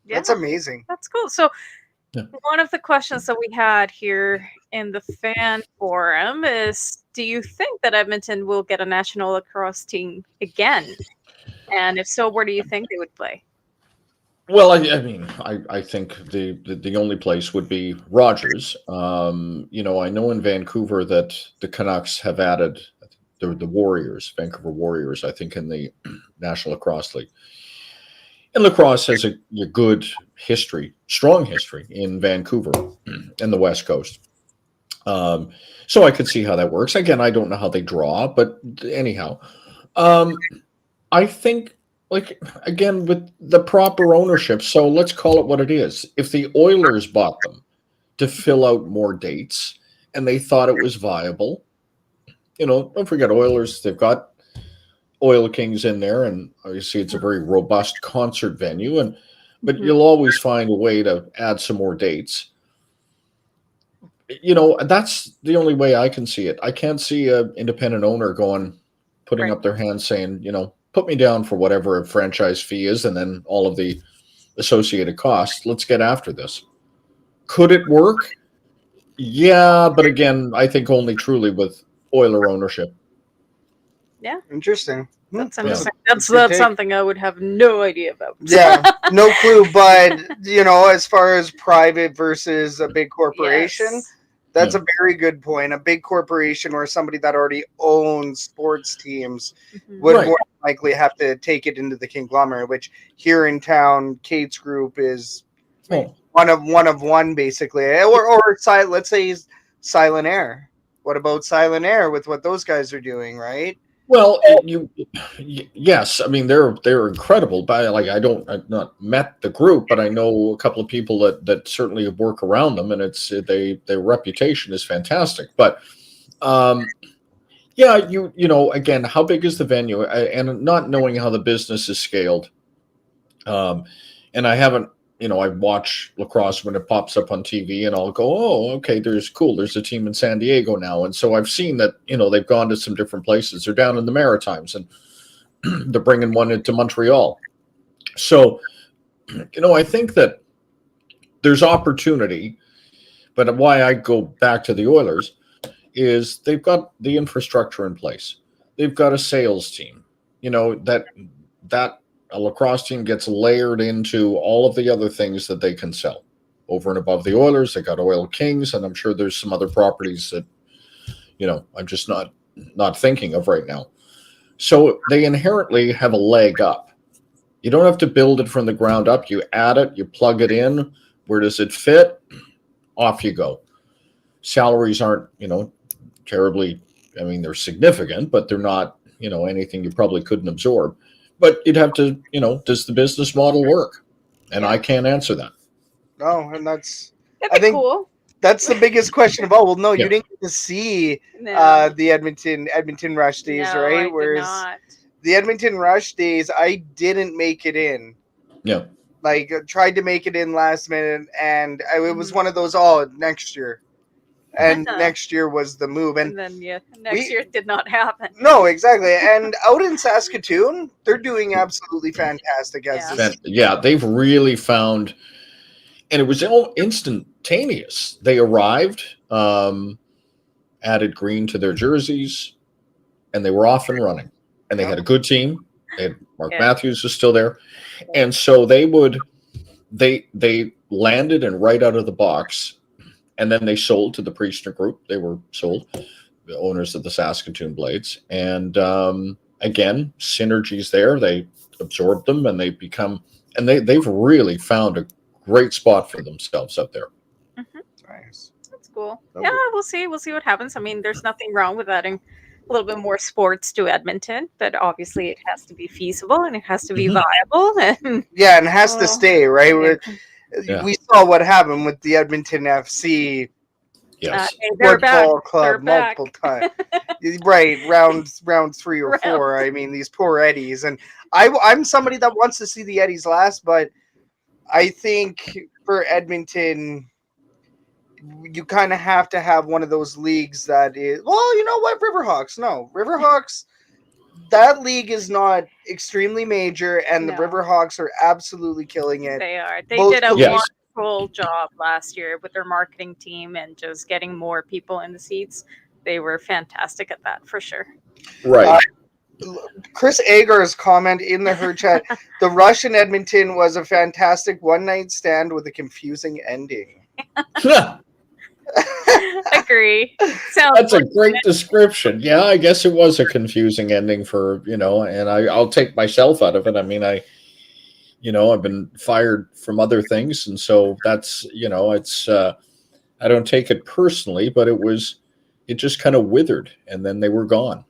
Yeah, that's amazing. That's cool. So one of the questions that we had here in the fan forum is, do you think that Edmonton will get a national lacrosse team again? And if so, where do you think they would play? Well, I think the only place would be Rogers. I know in Vancouver that the Canucks have added the Warriors, Vancouver Warriors, I think, in the National Lacrosse League. And lacrosse has a good history, strong history in Vancouver and the West Coast. So I could see how that works. Again, I don't know how they draw, but anyhow, I think, again, with the proper ownership, so let's call it what it is. If the Oilers bought them to fill out more dates and they thought it was viable, don't forget Oilers, they've got Oil Kings in there, and obviously it's a very robust concert venue, but you'll always find a way to add some more dates. That's the only way I can see it. I can't see an independent owner putting up their hands saying, put me down for whatever a franchise fee is and then all of the associated costs. Let's get after this. Could it work? Yeah, but again, I think only truly with Oiler ownership. Yeah. Interesting. That's Yeah. interesting. That's That's a good take. something I would have no idea about. Yeah, no clue. But as far as private versus a big corporation, Yes. that's a very good point. A big corporation or somebody that already owns sports teams Mhm. would Right. more likely have to take it into the conglomerate, which here in town, Kate's group is Well, one of one basically, or let's say Silent Air. What about Silent Air with what those guys are doing, right? Well, yes, I mean they're incredible. But I've not met the group, but I know a couple of people that certainly work around them, and their reputation is fantastic. But yeah, again, how big is the venue? And not knowing how the business is scaled, and I haven't. I watch lacrosse when it pops up on TV, and I'll go, "Oh, okay, there's a team in San Diego now," and so I've seen that they've gone to some different places. They're down in the Maritimes, and they're bringing one into Montreal. So, I think that there's opportunity, but why I go back to the Oilers is they've got the infrastructure in place. They've got a sales team. That a lacrosse team gets layered into all of the other things that they can sell. Over and above the Oilers, they got Oil Kings, and I'm sure there's some other properties that I'm just not thinking of right now. So they inherently have a leg up. You don't have to build it from the ground up. You add it, you plug it in. Where does it fit? Off you go. Salaries aren't, terribly, I mean, they're significant, but they're not, anything you probably couldn't absorb. But you'd have to, does the business model work? And I can't answer that. No, and that's That'd be cool. That's the biggest question of all. Well, no, Yeah. you didn't get to see No. the Edmonton Rush days, No, right? I did Whereas not. the Edmonton Rush days, I didn't make it in. Yeah. Like, tried to make it in last minute, and it was one of those, next year. And next year was the move. And then, next year it did not happen. No, exactly. And out in Saskatoon, they're doing absolutely fantastic as Yeah, they've really found, and it was all instantaneous. They arrived, added green to their jerseys, and they were off and running. And they had a good team. They had Mark Matthews was still there. And so they landed and right out of the box. And then they sold to the Priestner Group. They were sold, the owners of the Saskatoon Blades. And again, synergies there. They absorbed them, and they've really found a great spot for themselves out there. Mm-hmm. Nice. That's cool. Yeah, we'll see. We'll see what happens. I mean, there's nothing wrong with adding a little bit more sports to Edmonton, but obviously it has to be feasible and it has to be viable. And and it has to stay, right? We saw what happened with the Edmonton FC football club multiple times. Right, round 3 or 4. I mean, these poor Eddies. And I'm somebody that wants to see the Eddies last, but I think for Edmonton, you kind of have to have one of those leagues that is, well, you know what, Riverhawks. No, Riverhawks, that league is not extremely major, and the Riverhawks are absolutely killing it. They are. They did a wonderful job last year with their marketing team and just getting more people in the seats. They were fantastic at that, for sure. Right. Chris Agar's comment in the herd chat, the Rush in Edmonton was a fantastic one-night stand with a confusing ending. Agree. That's a great description. Yeah, I guess it was a confusing ending for, and I'll take myself out of it. I mean, I've been fired from other things. And so that's, it's, I don't take it personally, but it just kind of withered, and then they were gone.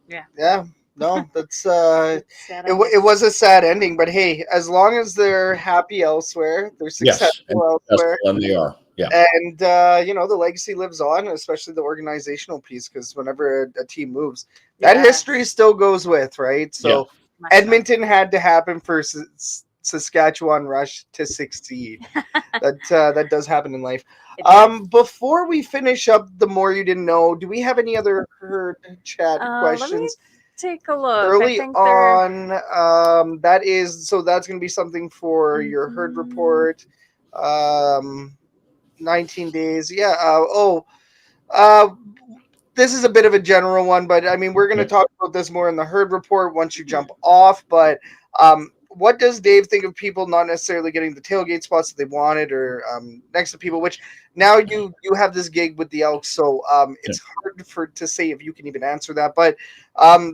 Yeah. Yeah. No, that's it was a sad ending, but hey, as long as they're happy elsewhere, they're successful elsewhere, and they are. Yeah. And the legacy lives on, especially the organizational piece, because whenever a team moves, that history still goes with, right? So Edmonton had to happen for Saskatchewan Rush to succeed. That does happen in life. Before we finish up the more you didn't know, do we have any other herd chat questions? Take a look. Early on, that's going to be something for your herd report. 19 days. Yeah. this is a bit of a general one, but I mean, we're going to talk about this more in the herd report once you jump off. But what does Dave think of people not necessarily getting the tailgate spots that they wanted, or next to people? Which now you have this gig with the Elks, so it's hard to say if you can even answer that. But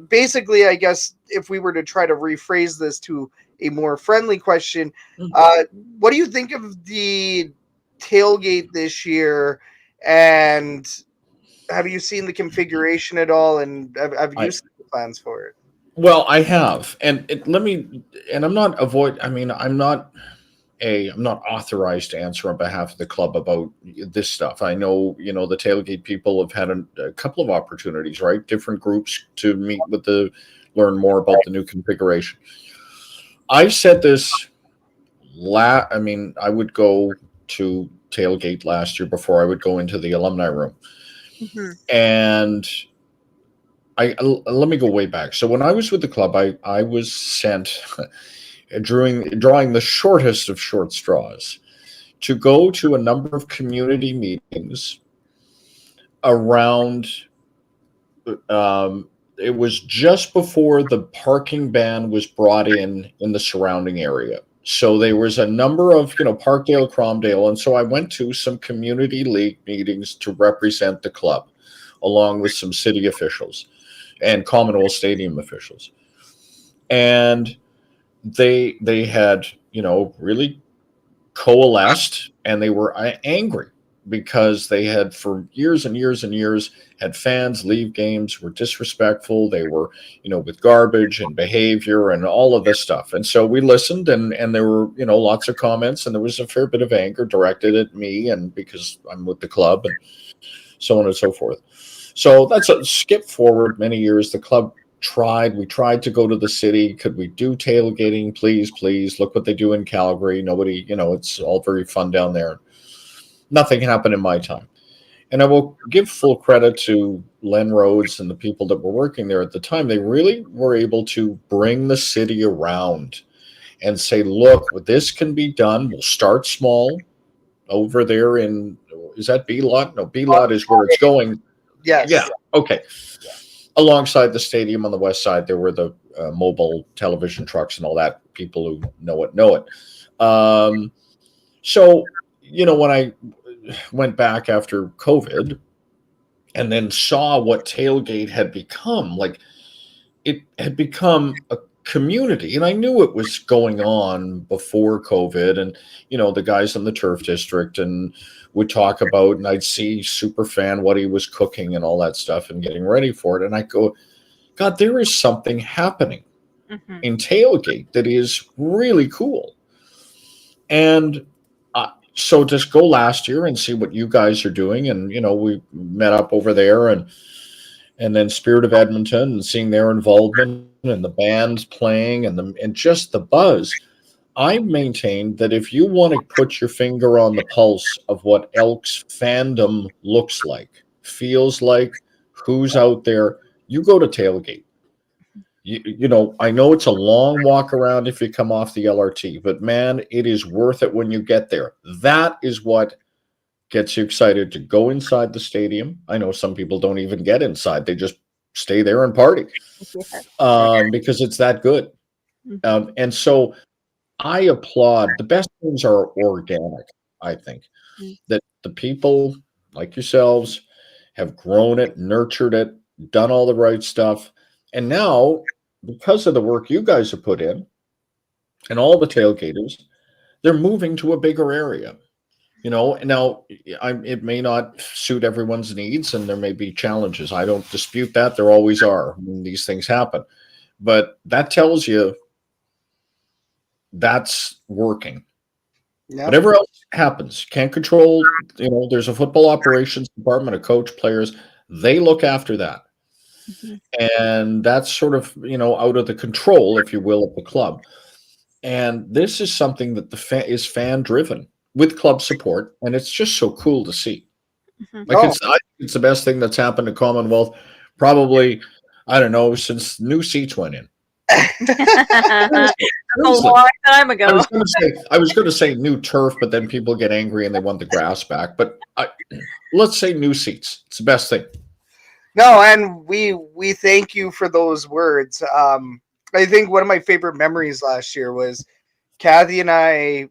basically, I guess if we were to try to rephrase this to a more friendly question, what do you think of the tailgate this year? And have you seen the configuration at all? And have you seen the plans for it? Well, I have, and I'm not I'm not authorized to answer on behalf of the club about this stuff. I know, the tailgate people have had a couple of opportunities, right? Different groups to meet with learn more about the new configuration. I said this I would go to tailgate last year before I would go into the alumni room. Mm-hmm. And let me go way back. So when I was with the club, I was sent drawing the shortest of short straws to go to a number of community meetings around. It was just before the parking ban was brought in the surrounding area. So there was a number of, Parkdale, Cromdale. And so I went to some community league meetings to represent the club, along with some city officials and Commonwealth Stadium officials. And they had, really coalesced, and they were angry because they had for years and years and years had fans leave games, were disrespectful. They were, with garbage and behavior and all of this stuff. And so we listened, and there were, lots of comments, and there was a fair bit of anger directed at me, and because I'm with the club and so on and so forth. So that's a skip forward many years. The club we tried to go to the city. Could we do tailgating? Please. Look what they do in Calgary. Nobody, it's all very fun down there. Nothing happened in my time. And I will give full credit to Len Rhodes and the people that were working there at the time. They really were able to bring the city around and say, look, this can be done. We'll start small over there is that B-Lot? No, B-Lot is where it's going. Yes. Yeah. Okay. Yeah. Alongside the stadium on the west side, there were the mobile television trucks and all that. People who know it. So, when I went back after COVID and then saw what tailgate had become, like it had become a community, and I knew it was going on before COVID, and the guys in the turf district and would talk about, and I'd see Superfan what he was cooking and all that stuff and getting ready for it, and I go, God, there is something happening in tailgate that is really cool. And so just go last year and see what you guys are doing, and we met up over there, and then Spirit of Edmonton, and seeing their involvement and the bands playing and just the buzz. I maintain that if you want to put your finger on the pulse of what Elks fandom looks like, feels like, who's out there, you go to tailgate. I know it's a long walk around if you come off the LRT, but man, it is worth it when you get there. That is what gets you excited to go inside the stadium. I know some people don't even get inside. They just stay there and party because it's that good. And so I applaud. The best things are organic, I think, that the people like yourselves have grown it, nurtured it, done all the right stuff. And now, because of the work you guys have put in and all the tailgaters, they're moving to a bigger area. Now it may not suit everyone's needs, and there may be challenges. I don't dispute that. There always are. I mean, these things happen. But that tells you that's working. Yeah. Whatever else happens, can't control, there's a football operations department, a coach, players, they look after that. And that's sort of, out of the control, if you will, of the club. And this is something that is fan driven with club support. And it's just so cool to see. It's the best thing that's happened to Commonwealth, probably, I don't know, since new seats went in. A long time ago. I was going to say new turf, but then people get angry and they want the grass back. But let's say new seats. It's the best thing. No, and we thank you for those words. I think one of my favorite memories last year was Kathy and I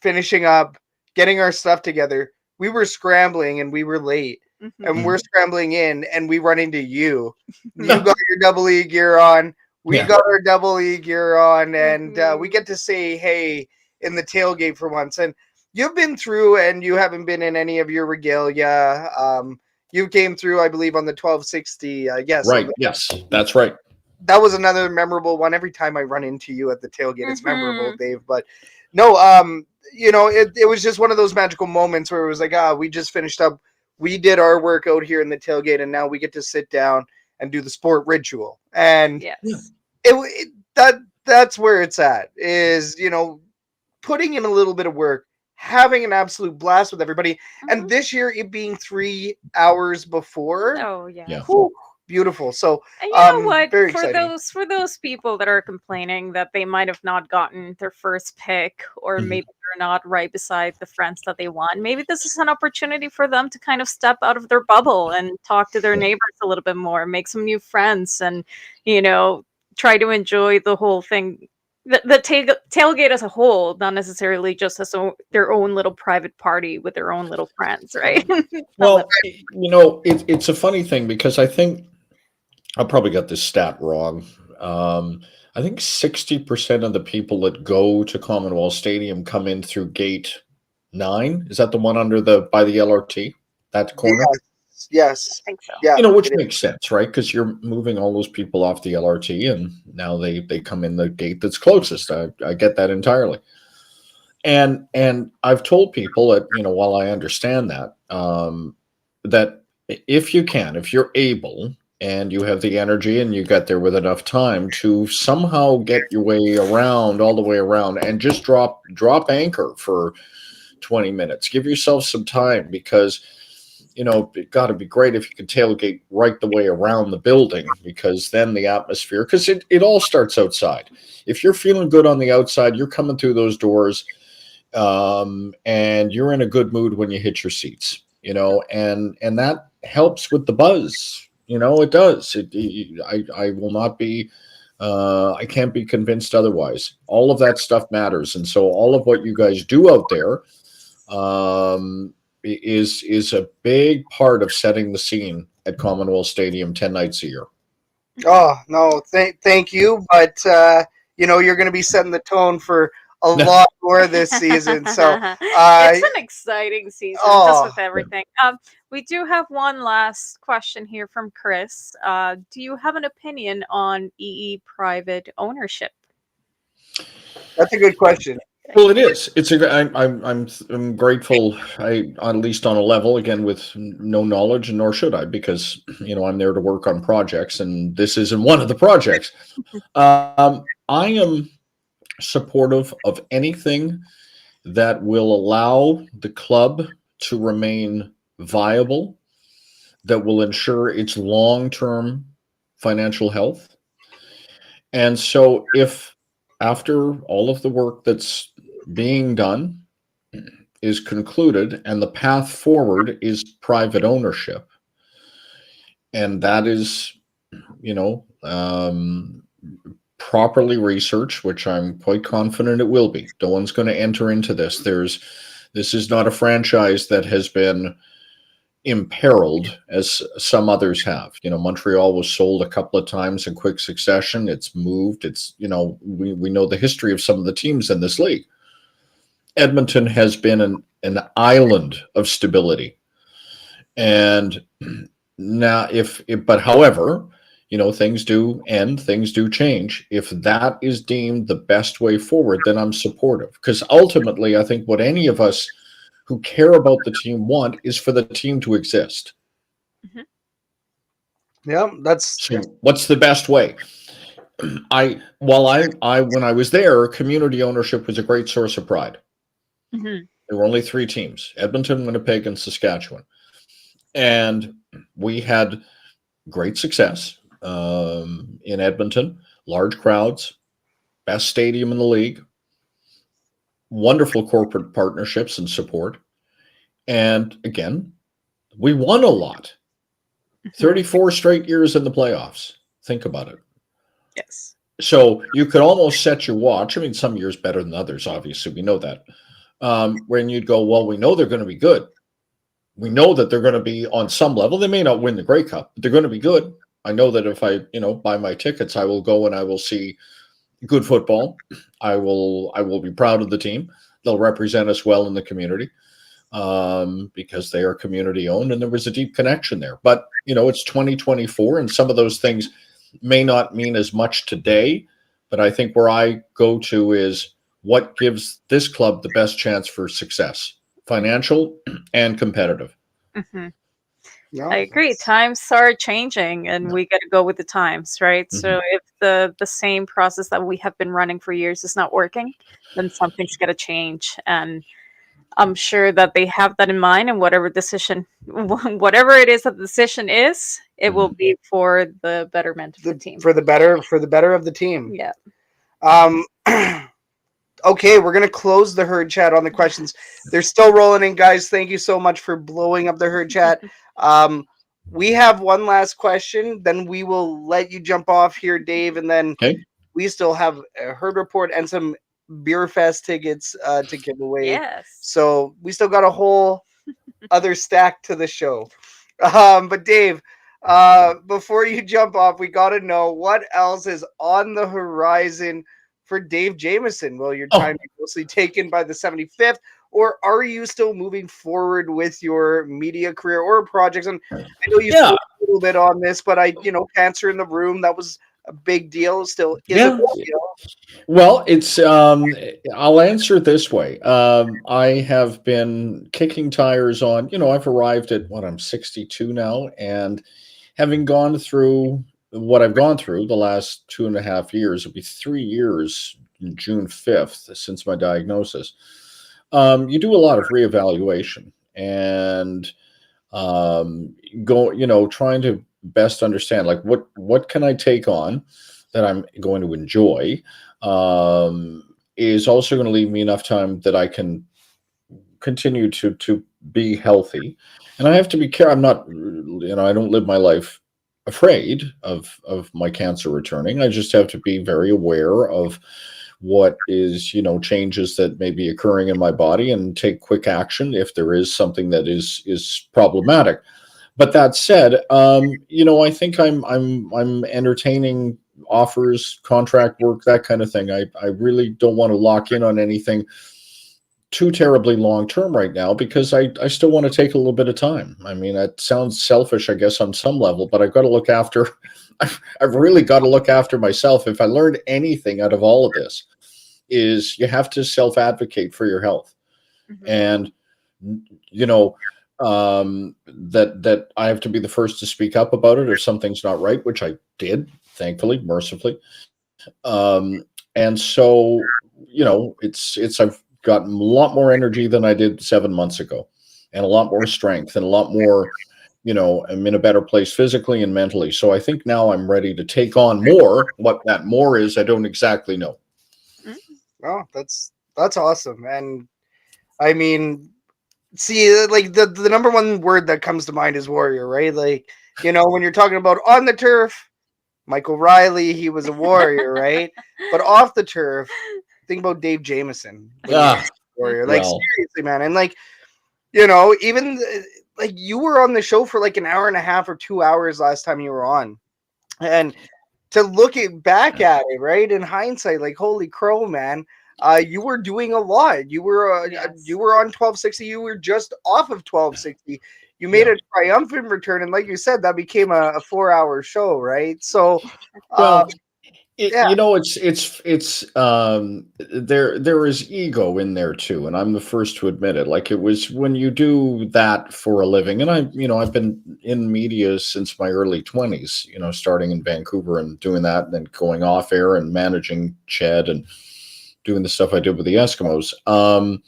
finishing up, getting our stuff together. We were scrambling and we were late. And we're scrambling in and we run into you. You got your double E gear on. We got our double E gear on, and we get to say hey in the tailgate for once. And you've been through, and you haven't been in any of your regalia. You came through, I believe, on the 1260. Yes. Right. Yes, that's right. That was another memorable one. Every time I run into you at the tailgate, it's memorable, Dave. But no, it was just one of those magical moments where it was like, we just finished up. We did our work out here in the tailgate, and now we get to sit down and do the sport ritual. And that's where it's at, is, putting in a little bit of work, having an absolute blast with everybody. And this year, it being 3 hours before. Oh, yeah. Whew, beautiful. So, and you know what? Very for exciting. those people that are complaining that they might have not gotten their first pick, or maybe they're not right beside the friends that they want, maybe this is an opportunity for them to kind of step out of their bubble and talk to their neighbors a little bit more, make some new friends, and try to enjoy the whole thing. The tailgate as a whole, not necessarily just as their own little private party with their own little friends, right? Well, it's a funny thing, because I think I probably got this stat wrong. I think 60% of the people that go to Commonwealth Stadium come in through gate 9. Is that the one by the LRT? That corner? Yes. I think so. Yeah. Which makes sense, right? Because you're moving all those people off the LRT, and now they come in the gate that's closest. I get that entirely. And I've told people that, while I understand that, that if you're able, and you have the energy, and you get there with enough time to somehow get your way around, all the way around, and just drop anchor for 20 minutes. Give yourself some time, because it got to be great if you could tailgate right the way around the building, because then the atmosphere, because it all starts outside. If you're feeling good on the outside, you're coming through those doors, and you're in a good mood when you hit your seats, and that helps with the buzz. It does. I will not be, I can't be convinced otherwise. All of that stuff matters. And so all of what you guys do out there, is a big part of setting the scene at Commonwealth Stadium 10 nights a year. Oh, no, thank you. But, you're going to be setting the tone for a lot more this season. So it's an exciting season, just with everything. We do have one last question here from Chris. Do you have an opinion on EE private ownership? That's a good question. Well, it is. I'm grateful. At least on a level, again, with no knowledge, and nor should I, because I'm there to work on projects, and this isn't one of the projects. I am supportive of anything that will allow the club to remain viable, that will ensure its long-term financial health. And so if after all of the work that's being done is concluded, and the path forward is private ownership, and that is, properly researched, which I'm quite confident it will be. No one's going to enter into this. This is not a franchise that has been imperiled as some others have. Montreal was sold a couple of times in quick succession. It's moved. It's, we know the history of some of the teams in this league. Edmonton has been an island of stability. And now however, things do end, things do change. If that is deemed the best way forward, then I'm supportive. Because ultimately, I think what any of us who care about the team want is for the team to exist. Yeah, so what's the best way? When I was there, community ownership was a great source of pride. There were only 3 teams: Edmonton, Winnipeg, and Saskatchewan. And we had great success in Edmonton, large crowds, best stadium in the league, wonderful corporate partnerships and support. And again, we won a lot. 34 straight years in the playoffs. Think about it. Yes. So you could almost set your watch. I mean, some years better than others, obviously. We know that. When you'd go, well, we know they're going to be good. We know that they're going to be on some level. They may not win the Grey Cup, but they're going to be good. I know that if I, buy my tickets, I will go and I will see good football. I will be proud of the team. They'll represent us well in the community because they are community owned and there was a deep connection there. But, it's 2024 and some of those things may not mean as much today, but I think where I go to is what gives this club the best chance for success, financial and competitive. Mm-hmm. Yeah, I agree. Times are changing and we got to go with the times, right? Mm-hmm. So if the same process that we have been running for years is not working, then something's got to change. And I'm sure that they have that in mind, and whatever it is that the decision is, it will be for the betterment of the team. For the better of the team. Yeah. Okay, we're gonna close the herd chat on the questions. They're still rolling in, guys. Thank you so much for blowing up the herd chat. We have one last question, then we will let you jump off here, Dave, and then we still have a herd report and some Beer Fest tickets to give away. Yes. So we still got a whole other stack to the show. But Dave, before you jump off, we got to know what else is on the horizon for Dave Jamieson. Will your time be mostly taken by the 75th, or are you still moving forward with your media career or projects? And I know you spoke a little bit on this, but cancer in the room, that was a big deal. Still is a big deal. Well, it's I'll answer it this way. I have been kicking tires on, I've arrived at I'm 62 now, and having gone through what I've gone through the last 2.5 years, it'll be 3 years June 5th since my diagnosis. You do a lot of reevaluation and trying to best understand like what can I take on that I'm going to enjoy is also going to leave me enough time that I can continue to be healthy. And I have to be careful. I'm not, I don't live my life afraid of my cancer returning. I just have to be very aware of what is, changes that may be occurring in my body and take quick action if there is something that is problematic. But that said, I think I'm entertaining offers, contract work, that kind of thing. I really don't want to lock in on anything too terribly long term right now because I still want to take a little bit of time. I mean, that sounds selfish, I guess, on some level, but I've got to look after. I've really got to look after myself. If I learned anything out of all of this, is you have to self-advocate for your health, and that I have to be the first to speak up about it if something's not right, which I did, thankfully, mercifully. And so, it's I've gotten a lot more energy than I did 7 months ago, and a lot more strength and a lot more, I'm in a better place physically and mentally. So I think now I'm ready to take on more. What that more is, I don't exactly know. Oh, that's awesome. And I mean, see, like the number one word that comes to mind is warrior, right? Like, when you're talking about on the turf, Michael Riley, he was a warrior, right? But off the turf, think about Dave Jamieson. Warrior. Like, seriously, man. And like, even like you were on the show for like an hour and a half or 2 hours last time you were on. And to look back at it, right, in hindsight, like, holy crow, man, you were doing a lot. You were you were on 1260. You were just off of 1260. You made a triumphant return, and like you said, that became a 4-hour show, right? So, it's there is ego in there too, and I'm the first to admit it. Like, it was when you do that for a living, and I've been in media since my early 20s, starting in Vancouver and doing that, and then going off air and managing Ched and doing the stuff I did with the Eskimos. I'm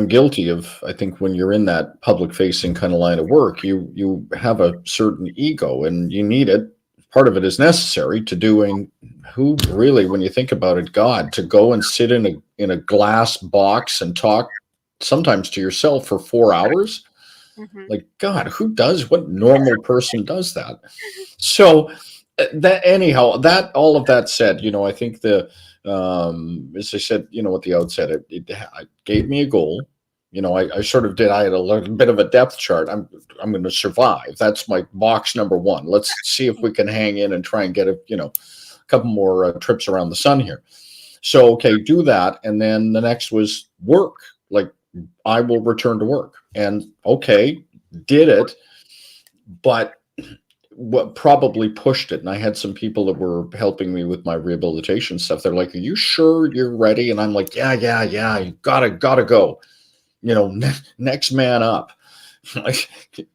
guilty of, I think when you're in that public facing kind of line of work, you have a certain ego and you need it. Part of it is necessary to doing who really, when you think about it, God, to go and sit in a glass box and talk sometimes to yourself for 4 hours. Like, God, what normal person does that? So that anyhow, that all of that said, I think as I said, at the outset, it gave me a goal. I sort of did. I had a little bit of a depth chart. I'm going to survive. That's my box number one. Let's see if we can hang in and try and get a couple more trips around the sun here. So, okay, do that. And then the next was work. Like, I will return to work. And okay, did it. But what probably pushed it, and I had some people that were helping me with my rehabilitation stuff. They're like, "Are you sure you're ready?" And I'm like, yeah, you gotta go. Next man up. Like,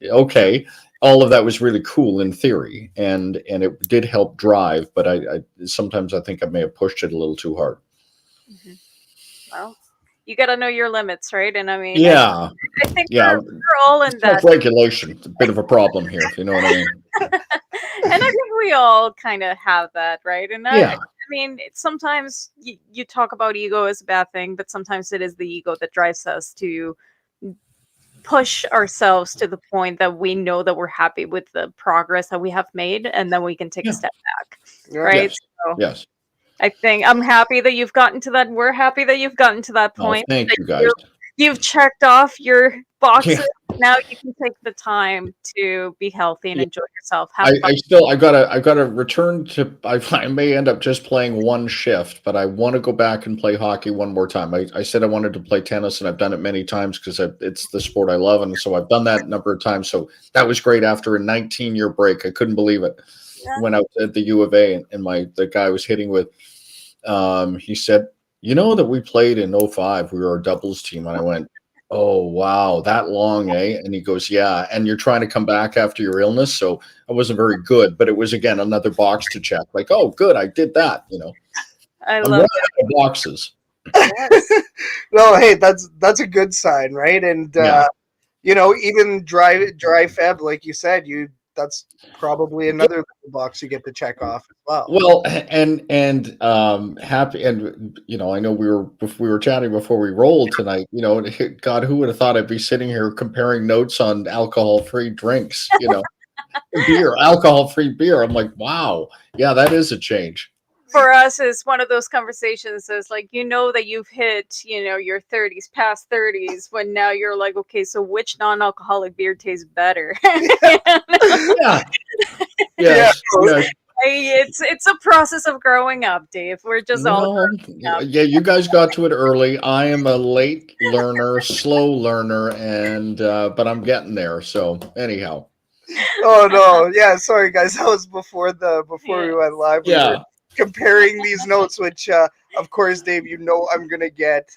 okay, all of that was really cool in theory, and it did help drive, but I sometimes I think I may have pushed it a little too hard. Well, you got to know your limits, right? And I mean, yeah, I think we're all in that. Self-regulation, it's a bit of a problem here, if you know what I mean. And I think we all kind of have that, right? And I mean, sometimes you talk about ego as a bad thing, but sometimes it is the ego that drives us to push ourselves to the point that we know that we're happy with the progress that we have made, and then we can take a step back, right? Yes. I think I'm happy that you've gotten to that. We're happy that you've gotten to that point. Thank you, guys. You've checked off your boxes. Yeah. Now you can take the time to be healthy and enjoy yourself. I gotta return to. I may end up just playing one shift, but I want to go back and play hockey one more time. I said I wanted to play tennis, and I've done it many times because it's the sport I love, and so I've done that a number of times. So that was great. After a 19-year break, I couldn't believe it. Yeah. Went out at the U of A, and the guy I was hitting with, he said, that we played in 05. We were a doubles team. And I went, oh, wow, that long, eh? And he goes, yeah. And you're trying to come back after your illness. So I wasn't very good, but it was, again, another box to check. Like, oh, good, I did that, I love the boxes. Yes. No, hey, that's a good sign, right? And, even dry Feb, like you said, that's probably another box you get to check off as well. Well, and happy, and I know we were chatting before we rolled tonight. God, who would have thought I'd be sitting here comparing notes on alcohol-free drinks? Alcohol-free beer. I'm like, wow, yeah, that is a change. For us, it's one of those conversations that's like, that you've hit, your 30s, past 30s, when now you're like, okay, so which non-alcoholic beer tastes better? Yeah. Yes. It's a process of growing up, Dave. We're just all yeah, you guys got to it early. I am a late learner, slow learner, and but I'm getting there. So anyhow. Oh no, yeah, sorry guys, that was before we went live. We were comparing these notes, which of course, Dave, I'm gonna get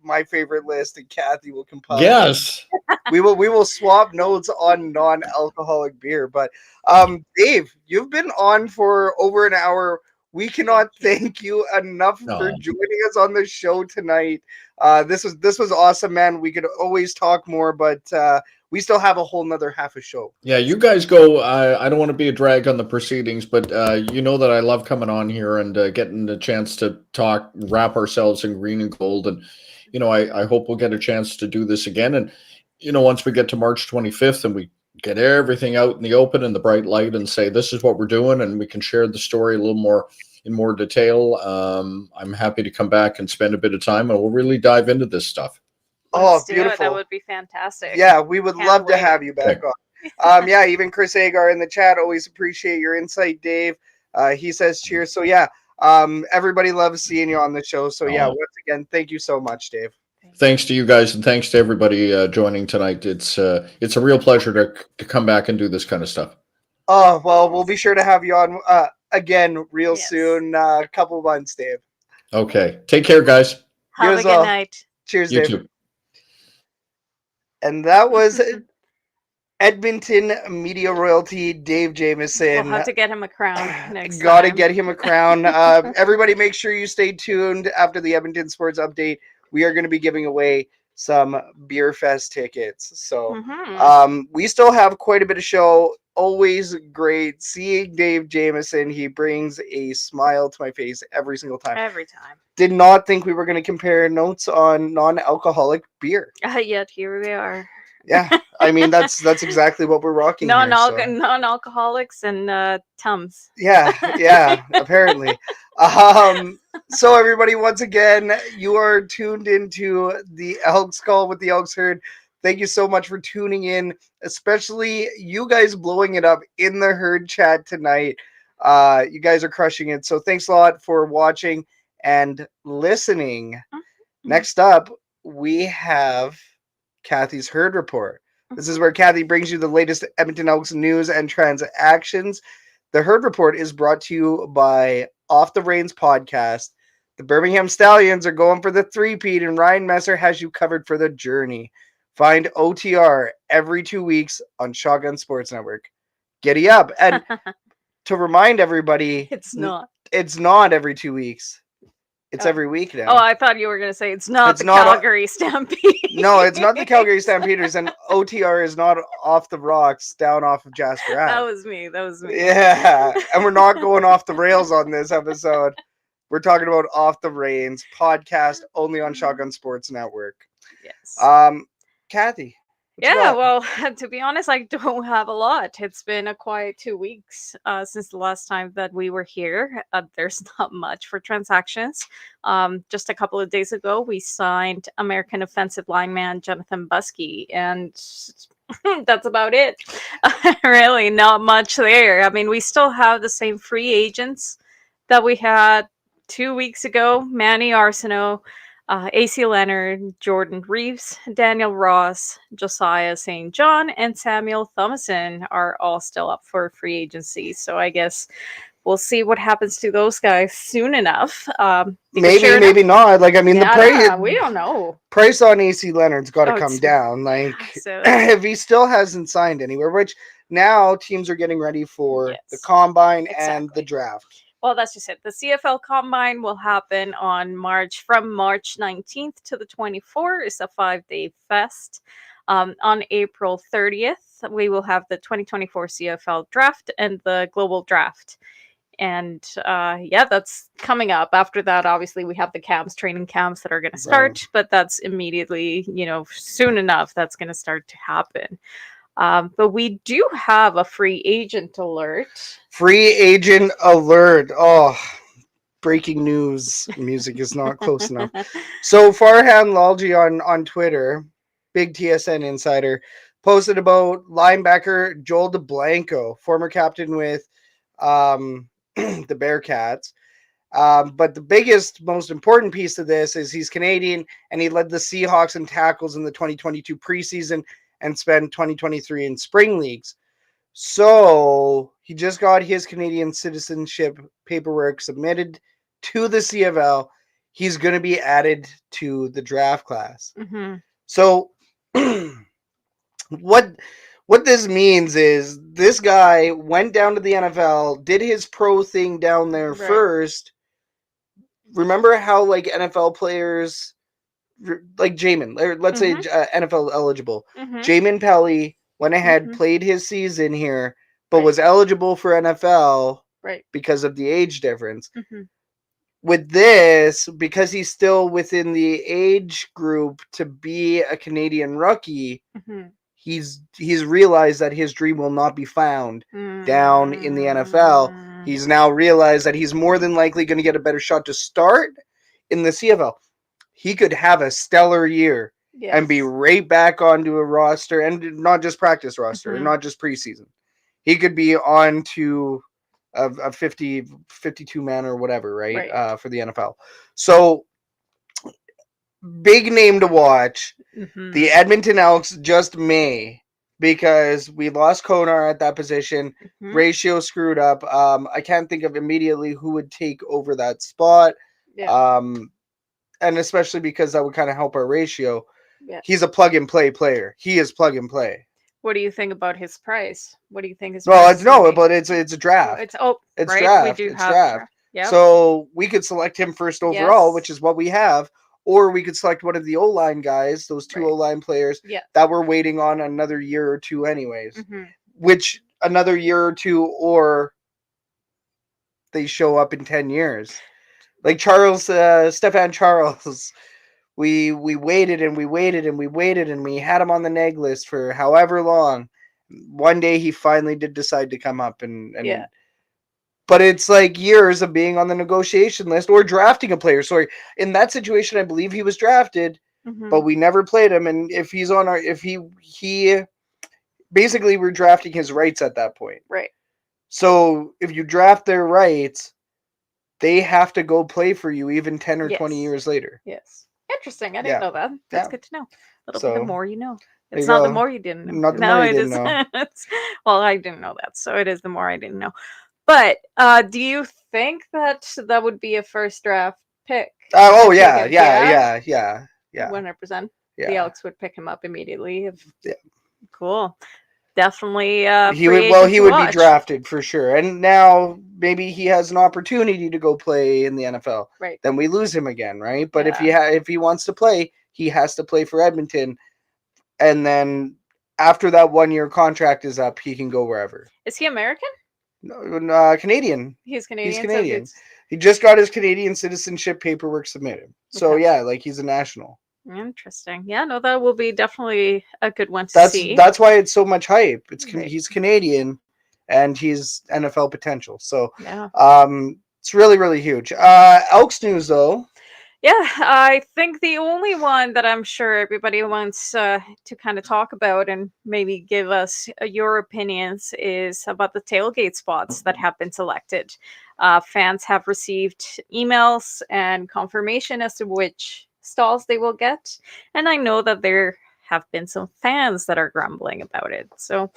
my favorite list, and Kathy will compile. Yes, we will swap notes on non-alcoholic beer. But Dave, you've been on for over an hour. We cannot thank you enough for joining us on the show tonight. This was awesome, man. We could always talk more, but we still have a whole nother half a show. Yeah, you guys go. I don't want to be a drag on the proceedings, but you know that I love coming on here and getting the chance to talk, wrap ourselves in green and gold. And, I hope we'll get a chance to do this again. And, once we get to March 25th and we get everything out in the open and the bright light and say, this is what we're doing, and we can share the story a little more in more detail. I'm happy to come back and spend a bit of time, and we'll really dive into this stuff. Let's beautiful. That would be fantastic. Yeah, we would love to have you back on. Yeah, even Chris Agar in the chat, always appreciate your insight, Dave. He says cheers. So yeah, everybody loves seeing you on the show. So yeah, once again, thank you so much, Dave. Thanks to you guys, and thanks to everybody joining tonight. It's a real pleasure to come back and do this kind of stuff. Oh, well, we'll be sure to have you on again real soon. Couple months, Dave. Okay. Take care, guys. Have a good night. Cheers, you Dave. Too. And that was Edmonton media royalty, Dave Jamieson. We'll have to get him a crown next time. Gotta get him a crown. Everybody make sure you stay tuned after the Edmonton Sports Update. We are going to be giving away some Beer Fest tickets. So we still have quite a bit of show. Always great seeing Dave Jamieson. He brings a smile to my face every single time. Every time. Did not think we were going to compare notes on non-alcoholic beer. Yet here we are. Yeah, I mean that's exactly what we're rocking here. So. Non-alcoholics and Tums. Yeah, apparently. So everybody, once again, you are tuned into the Elks Call with the Elks Herd. Thank you so much for tuning in, especially you guys blowing it up in the herd chat tonight. You guys are crushing it. So thanks a lot for watching and listening. Mm-hmm. Next up, we have Kathy's Herd Report. This is where Kathy brings you the latest Edmonton Elks news and transactions. The Herd Report is brought to you by Off the Reins podcast. The Birmingham Stallions are going for the three-peat, and Ryan Messer has you covered for the journey. Find OTR every 2 weeks on Shotgun Sports Network. Giddy up. And to remind everybody, it's not every 2 weeks. It's every week now. Oh, I thought you were going to say it's not Calgary Stampede. No, it's not the Calgary Stampeders, and OTR is not off the rocks down off of Jasper Ave. That was me. Yeah, and we're not going off the rails on this episode. We're talking about Off the Reins podcast only on Shotgun Sports Network. Yes. Kathy. Yeah, well, to be honest, I don't have a lot. It's been a quiet 2 weeks since the last time that we were here. There's not much for transactions. Just a couple of days ago, we signed American offensive lineman Jonathan Buskey, and that's about it. Really, not much there. I mean, we still have the same free agents that we had 2 weeks ago. Manny Arsenault, AC Leonard, Jordan Reeves, Daniel Ross, Josiah St. John, and Samuel Thomason are all still up for free agency. So I guess we'll see what happens to those guys soon enough. Maybe not. Like, I mean, the price. We don't know. Price on AC Leonard's got to come down. Like, if he still hasn't signed anywhere, which now teams are getting ready for the Combine and the Draft. Well, that's just it. The CFL Combine will happen on March 19th to the 24th. It's a 5-day fest. On April 30th, we will have the 2024 CFL Draft and the Global Draft. And that's coming up. After that, obviously, we have the training camps that are going to start. But that's immediately, soon enough, that's going to start to happen. But we do have a free agent alert. Free agent alert. Oh, breaking news. Music is not close enough. So Farhan Lalji on Twitter, big TSN insider, posted about linebacker Joel DeBlanco, former captain with the Bearcats. But the biggest, most important piece of this is he's Canadian, and he led the Seahawks in tackles in the 2022 preseason and spent 2023 in spring leagues. So he just got his Canadian citizenship paperwork submitted to the CFL. He's going to be added to the draft class. Mm-hmm. So what this means is this guy went down to the NFL, did his pro thing down there first. Remember how like NFL players like Jamin, let's say NFL eligible. Jamin Pelly went ahead, played his season here, but was eligible for NFL because of the age difference. With this, because he's still within the age group to be a Canadian rookie, he's realized that his dream will not be found down in the NFL. He's now realized that he's more than likely going to get a better shot to start in the CFL. He could have a stellar year and be right back onto a roster, and not just practice roster, and not just preseason. He could be on to a 52 man or whatever, right? For the NFL. So big name to watch. The Edmonton Elks just may, because we lost Konar at that position. Ratio screwed up. I can't think of immediately who would take over that spot. And especially because that would kind of help our ratio. He's a plug-and-play player. He is plug-and-play. What do you think about his price? What do you think his price? Well, but it's a draft. It's draft. We do it's have draft. Yep. So we could select him first overall, which is what we have, or we could select one of the O-line guys, those two O-line players that we're waiting on another year or two anyways. Which another year or two, or they show up in 10 years. Like Stefan Charles we waited and we waited and we waited and we had him on the neg list for however long. One day he finally did decide to come up and Yeah. But it's like years of being on the negotiation list or drafting a player. Sorry, in that situation, I believe he was drafted, but we never played him. And if he's on he basically we're drafting his rights at that point. Right. So if you draft their rights, they have to go play for you even 10 or 20 years later. Yes. Interesting. I didn't know that. That's good to know. A little bit the more you know. It's not the more you didn't know. Not the more you didn't know. Well, I didn't know that, so it is the more I didn't know. But do you think that would be a first draft pick? Oh yeah. 100%. Yeah. The Elks would pick him up immediately. Yeah. Cool. Definitely. He would be drafted for sure. And now maybe he has an opportunity to go play in the NFL. Right. Then we lose him again, right? But if he wants to play, he has to play for Edmonton. And then after that 1 year contract is up, he can go wherever. Is he American? No, Canadian. He's Canadian. He's Canadian. He just got his Canadian citizenship paperwork submitted. So yeah, like he's a national. Interesting. Yeah, no, that will be definitely a good one to see. That's why it's so much hype. He's Canadian, and he's NFL potential. So it's really, really huge. Elks news though. Yeah, I think the only one that I'm sure everybody wants to kind of talk about and maybe give us your opinions is about the tailgate spots that have been selected. Fans have received emails and confirmation as to which stalls they will get, and I know that there have been some fans that are grumbling about it. So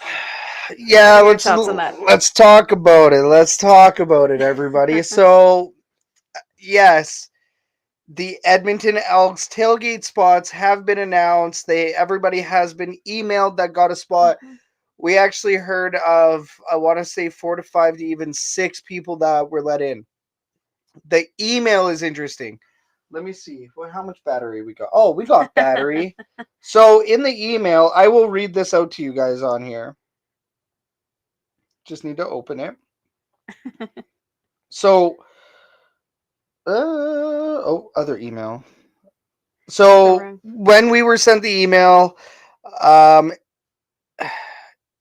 yeah, let's talk about it. Let's talk about it, everybody. So yes, the Edmonton Elks tailgate spots have been announced. Everybody has been emailed that got a spot. We actually heard of, I want to say 4 to 5 to even 6 people that were let in. The email is interesting. Let me see. How much battery we got? Oh, we got battery. So in the email, I will read this out to you guys on here. Just need to open it. So, other email. So when we were sent the email,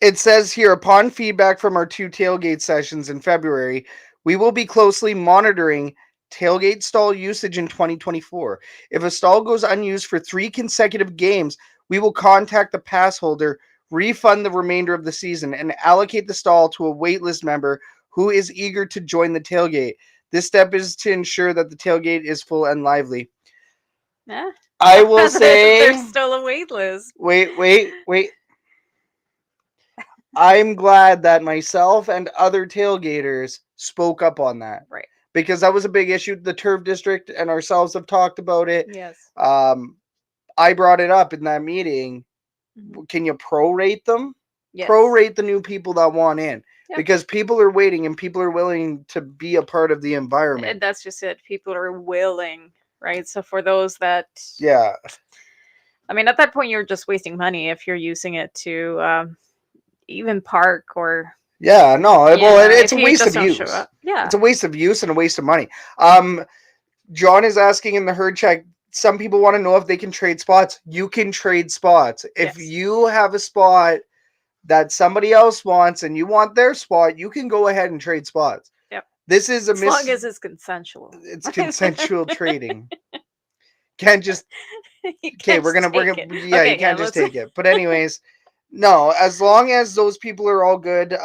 it says here, upon feedback from our 2 tailgate sessions in February, we will be closely monitoring tailgate stall usage in 2024. If a stall goes unused for 3 consecutive games, we will contact the pass holder, refund the remainder of the season, and allocate the stall to a waitlist member who is eager to join the tailgate. This step is to ensure that the tailgate is full and lively. Yeah. I will say there's still a waitlist. Wait. I'm glad that myself and other tailgaters spoke up on that. Right. Because that was a big issue. The Turf District and ourselves have talked about it. Yes. I brought it up in that meeting. Can you prorate them? Yes. Prorate the new people that want in. Yep. Because people are waiting and people are willing to be a part of the environment. And that's just it. People are willing, right? So for those that... Yeah. I mean, at that point, you're just wasting money if you're using it to even park or... Yeah, no. Well, it's a waste of use. Yeah. It's a waste of use and a waste of money. John is asking in the herd check, some people want to know if they can trade spots. You can trade spots. If you have a spot that somebody else wants and you want their spot, you can go ahead and trade spots. Yep. This is as long as it's consensual. It's consensual trading. Can't just we're gonna you can't just take it. But anyways, no, as long as those people are all good,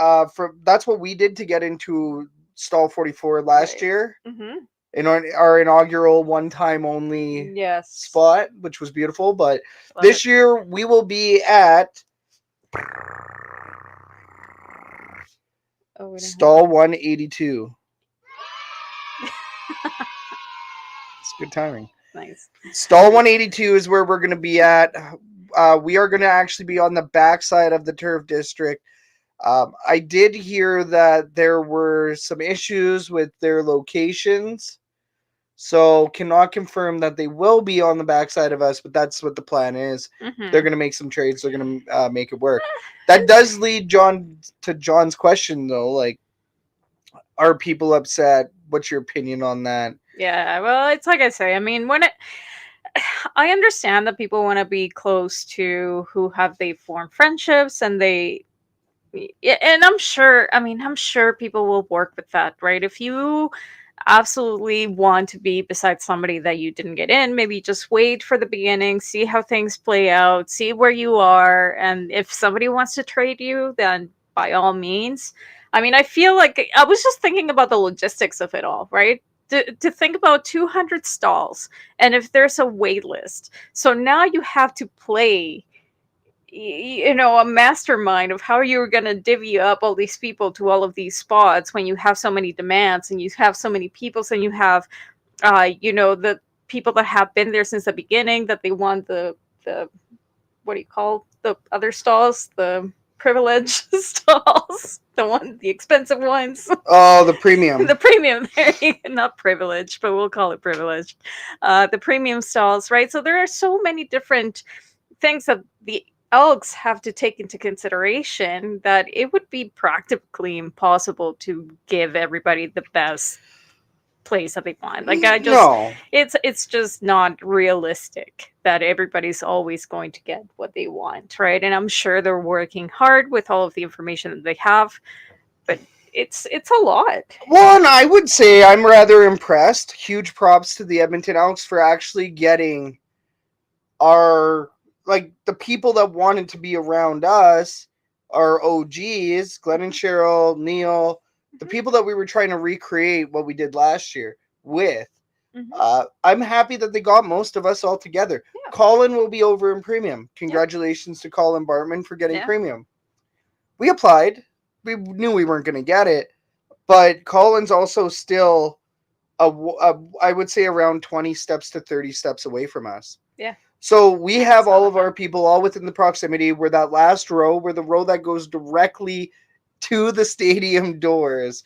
that's what we did to get into stall 44 last year. In our inaugural one-time only spot, which was beautiful. But this year we will be at stall 182. It's good timing. Nice. Stall 182 is where we're going to be at. We are going to actually be on the backside of the Turf District. I did hear that there were some issues with their locations. So cannot confirm that they will be on the backside of us, but that's what the plan is. They're going to make some trades. They're going to make it work. That does lead John to John's question, though. Like, are people upset? What's your opinion on that? Yeah, well, it's like I say. I mean, I understand that people want to be close to who have they formed friendships, and I'm sure, I'm sure people will work with that, right? If you absolutely want to be beside somebody that you didn't get in, maybe just wait for the beginning, see how things play out, see where you are, and if somebody wants to trade you, then by all means. I feel like I was just thinking about the logistics of it all, right? To think about 200 stalls, and if there's a wait list, so now you have to play a mastermind of how you're going to divvy up all these people to all of these spots when you have so many demands and you have so many people, and you have the people that have been there since the beginning, that they want the what do you call the other stalls, the privilege stalls, the expensive ones. Oh, the premium. The premium, not privilege, but we'll call it privileged. The premium stalls, right? So there are so many different things that the Elks have to take into consideration, that it would be practically impossible to give everybody the best place that they want. Like, No. it's just not realistic that everybody's always going to get what they want, right? And I'm sure they're working hard with all of the information that they have, but it's a lot. Well, and I would say I'm rather impressed. Huge props to the Edmonton Elks for actually getting the people that wanted to be around us, our OGs, Glenn and Cheryl, Neil, the people that we were trying to recreate what we did last year with. I'm happy that they got most of us all together. Yeah. Colin will be over in premium. Congratulations to Colin Bartman for getting premium. We applied. We knew we weren't going to get it, but Colin's also still, I would say, around 20 steps to 30 steps away from us. Yeah. So we have all of our people all within the proximity. We're that last row. We're the row that goes directly to the stadium doors.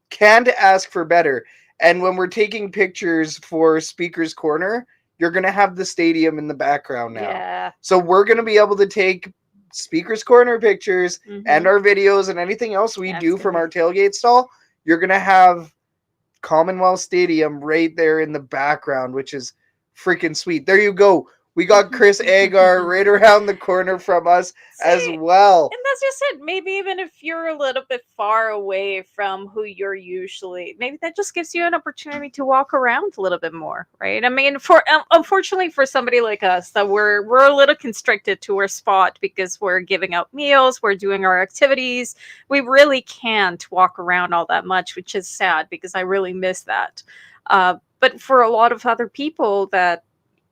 Can't ask for better. And when we're taking pictures for Speaker's Corner, you're going to have the stadium in the background now. Yeah. So we're going to be able to take Speaker's Corner pictures and our videos and anything else we do from our tailgate stall. You're going to have Commonwealth Stadium right there in the background, which is freaking sweet. There you go. We got Chris Agar right around the corner from us as well. And that's just it. Maybe even if you're a little bit far away from who you're usually, maybe that just gives you an opportunity to walk around a little bit more, right? Unfortunately for somebody like us, that we're a little constricted to our spot because we're giving out meals, we're doing our activities. We really can't walk around all that much, which is sad because I really miss that. But for a lot of other people that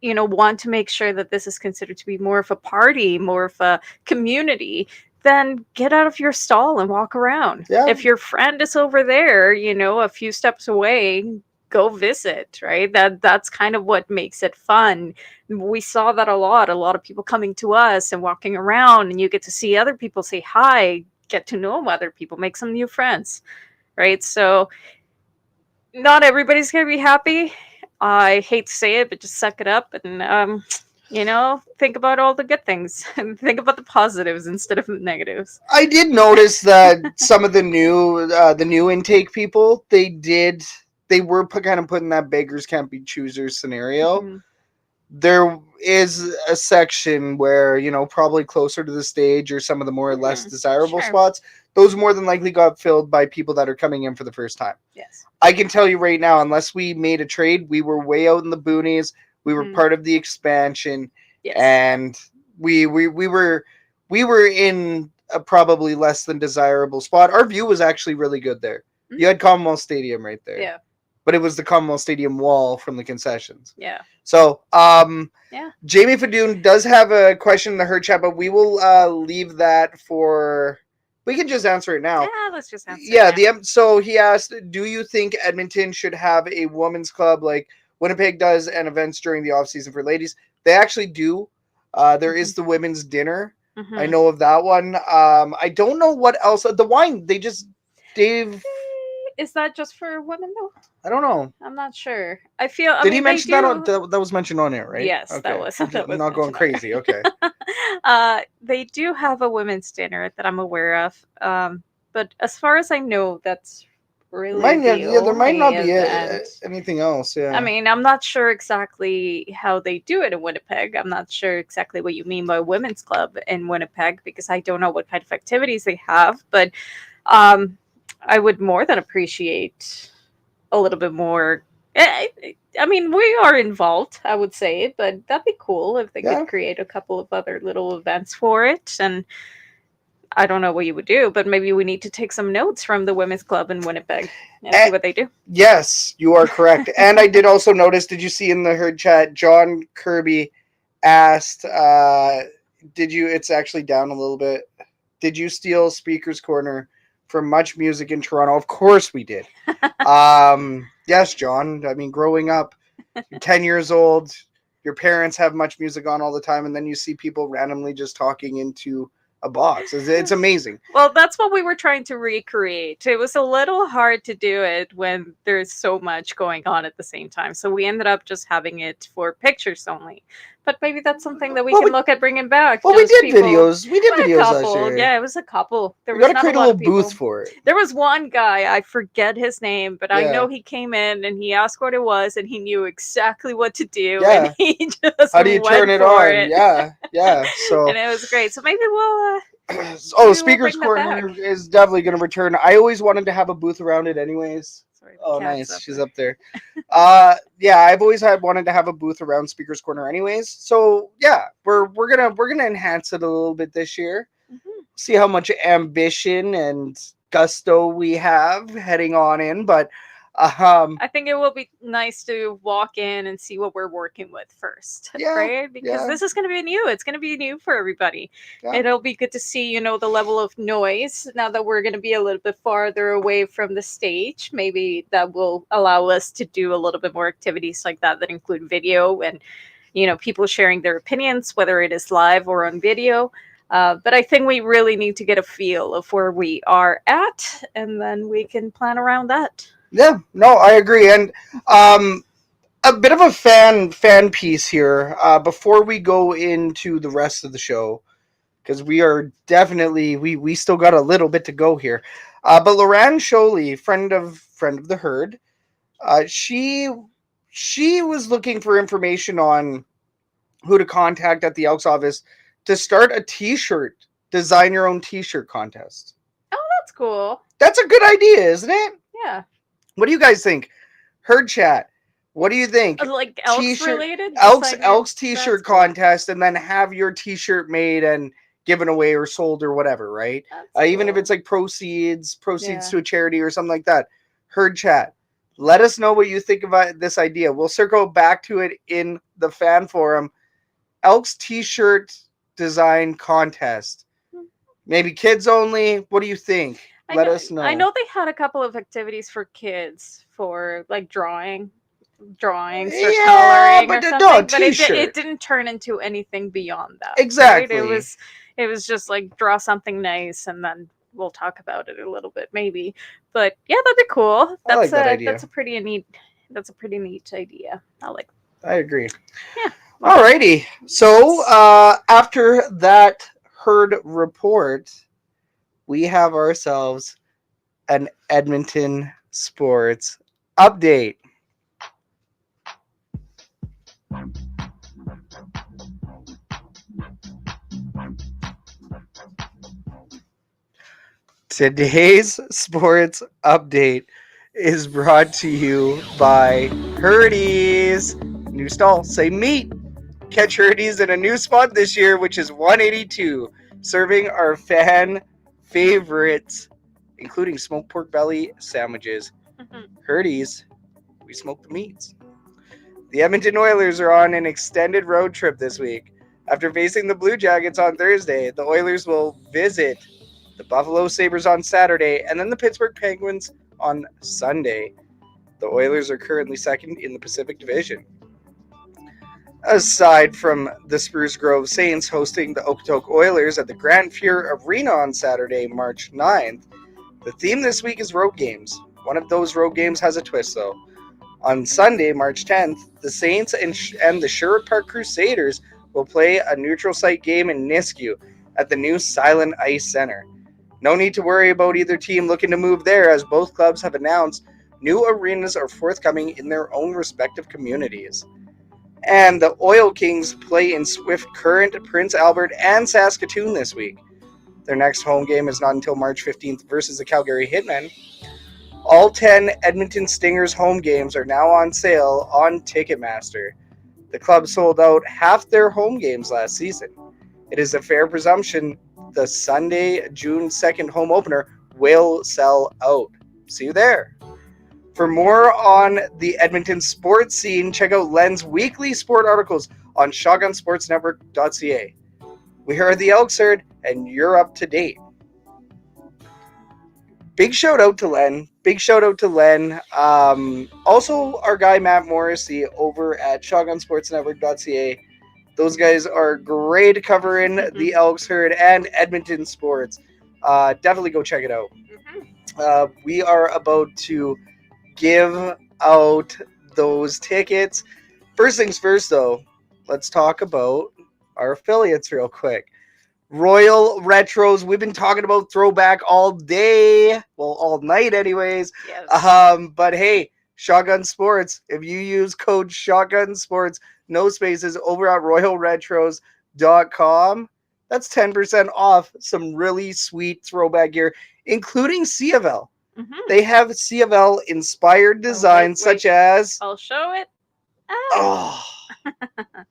want to make sure that this is considered to be more of a party, more of a community, then get out of your stall and walk around. Yeah. If your friend is over there, a few steps away, go visit, right? That's kind of what makes it fun. We saw that a lot of people coming to us and walking around, and you get to see other people, say hi, get to know other people, make some new friends, right? So not everybody's going to be happy. I hate to say it, but just suck it up and, think about all the good things and think about the positives instead of the negatives. I did notice that some of the new intake people, they were kind of putting that beggars can't be choosers scenario. There is a section where, probably closer to the stage or some of the more or less desirable spots, those more than likely got filled by people that are coming in for the first time. Yes. I can tell you right now, unless we made a trade, we were way out in the boonies. We were part of the expansion, and we were in a probably less than desirable spot. Our view was actually really good there. You had Commonwealth Stadium right there. Yeah. But it was the Commonwealth Stadium wall from the concessions. Yeah. So, Jamie Fadoon does have a question in the Herd chat, but we will leave that for. We can just answer it now. Yeah, let's just answer it. So he asked, do you think Edmonton should have a women's club like Winnipeg does and events during the off-season for ladies? They actually do. There is the women's dinner. I know of that one. I don't know what else. The wine, Dave. Is that just for women though? I don't know. I'm not sure. Did he mention that? That was mentioned on it, right? Yes, okay. that was not going crazy. Okay. They do have a women's dinner that I'm aware of. But as far as I know, that's There might not be event. anything else. Yeah. I mean, I'm not sure exactly how they do it in Winnipeg. I'm not sure exactly what you mean by women's club in Winnipeg because I don't know what kind of activities they have. But I would more than appreciate a little bit more. I mean, we are involved, I would say, but that'd be cool if they could create a couple of other little events for it. And I don't know what you would do, but maybe we need to take some notes from the women's club in Winnipeg and see what they do. Yes, you are correct. And I did also notice, did you see in the herd chat, John Kirby asked, it's actually down a little bit. Did you steal Speaker's Corner from Much Music in Toronto? Of course we did. Yes, John. I mean, growing up, you're 10 years old, your parents have Much Music on all the time, and then you see people randomly just talking into a box. It's amazing. Well, that's what we were trying to recreate. It was a little hard to do it when there's so much going on at the same time. So we ended up just having it for pictures only. But maybe that's something that we can look at bringing back. Well, we did videos. We did videos last year. Yeah, it was a couple. We got to create a little booth for it. There was one guy, I forget his name, but I know he came in and he asked what it was and he knew exactly what to do. Yeah. And he just how do you turn it on? Yeah. So and it was great. So maybe we'll Speaker's Corner is definitely going to return. I always wanted to have a booth around it anyways. Sorry, nice. She's up there. I've always wanted to have a booth around Speaker's Corner anyways. So yeah, we're gonna enhance it a little bit this year. Mm-hmm. See how much ambition and gusto we have heading on in, but I think it will be nice to walk in and see what we're working with first, right? Because this is going to be new. It's going to be new for everybody. Yeah. It'll be good to see, the level of noise now that we're going to be a little bit farther away from the stage. Maybe that will allow us to do a little bit more activities like that include video and, people sharing their opinions, whether it is live or on video. But I think we really need to get a feel of where we are at, and then we can plan around that. Yeah, no, I agree. And a bit of a fan piece here before we go into the rest of the show, because we are definitely we still got a little bit to go here. But Loran Sholey, friend of the herd, she was looking for information on who to contact at the Elks office to start a T-shirt, design your own T-shirt contest. Oh, that's cool. That's a good idea, isn't it? Yeah. What do you guys think? Herd chat. What do you think? Like Elks related? Elks T-shirt contest, and then have your T-shirt made and given away or sold or whatever, right? Even if it's like proceeds to a charity or something like that. Herd chat. Let us know what you think about this idea. We'll circle back to it in the fan forum. Elks T-shirt design contest. Maybe kids only. What do you think? Let us know. I know they had a couple of activities for kids for like drawings or coloring or something, but it didn't turn into anything beyond that. Exactly. Right? It was just like draw something nice and then we'll talk about it a little bit maybe. But yeah, that'd be cool. I like that idea. That's a pretty neat idea. I agree. Yeah. Alrighty. So after that herd report, we have ourselves an Edmonton Sports update. Today's sports update is brought to you by Herdies. New stall, same meat. Catch Herdies in a new spot this year, which is 182, serving our fan favorites, including smoked pork belly sandwiches. Herdies, we smoke the meats. The Edmonton Oilers are on an extended road trip this week. After facing the Blue Jackets on Thursday, the Oilers will visit the Buffalo Sabres on Saturday and then the Pittsburgh Penguins on Sunday. The Oilers are currently second in the Pacific Division. Aside from the Spruce Grove Saints hosting the Okotoks Oilers at the Grant Fuhr Arena on Saturday, March 9th, the theme this week is road games. One of those road games has a twist, though. On Sunday, March 10th, the Saints and the Sherwood Park Crusaders will play a neutral site game in Nisku at the new Silent Ice Center. No need to worry about either team looking to move there, as both clubs have announced new arenas are forthcoming in their own respective communities. And the Oil Kings play in Swift Current, Prince Albert, and Saskatoon this week. Their next home game is not until March 15th versus the Calgary Hitmen. All 10 Edmonton Stingers home games are now on sale on Ticketmaster. The club sold out half their home games last season. It is a fair presumption the Sunday, June 2nd home opener will sell out. See you there. For more on the Edmonton sports scene, check out Len's weekly sport articles on shotgunsportsnetwork.ca. We are the Elks Herd, and you're up to date. Big shout out to Len. Also, our guy Matt Morrissey over at shotgunsportsnetwork.ca. Those guys are great covering the Elks Herd and Edmonton sports. Definitely go check it out. We are about to give out those tickets. First things first, though, let's talk about our affiliates real quick. Royal Retros. We've been talking about throwback all day. Well, all night anyways. Yes. But hey, Shotgun Sports. If you use code Shotgun Sports, no spaces, over at royalretros.com, that's 10% off some really sweet throwback gear, including CFL. They have CFL inspired designs such as... I'll show it.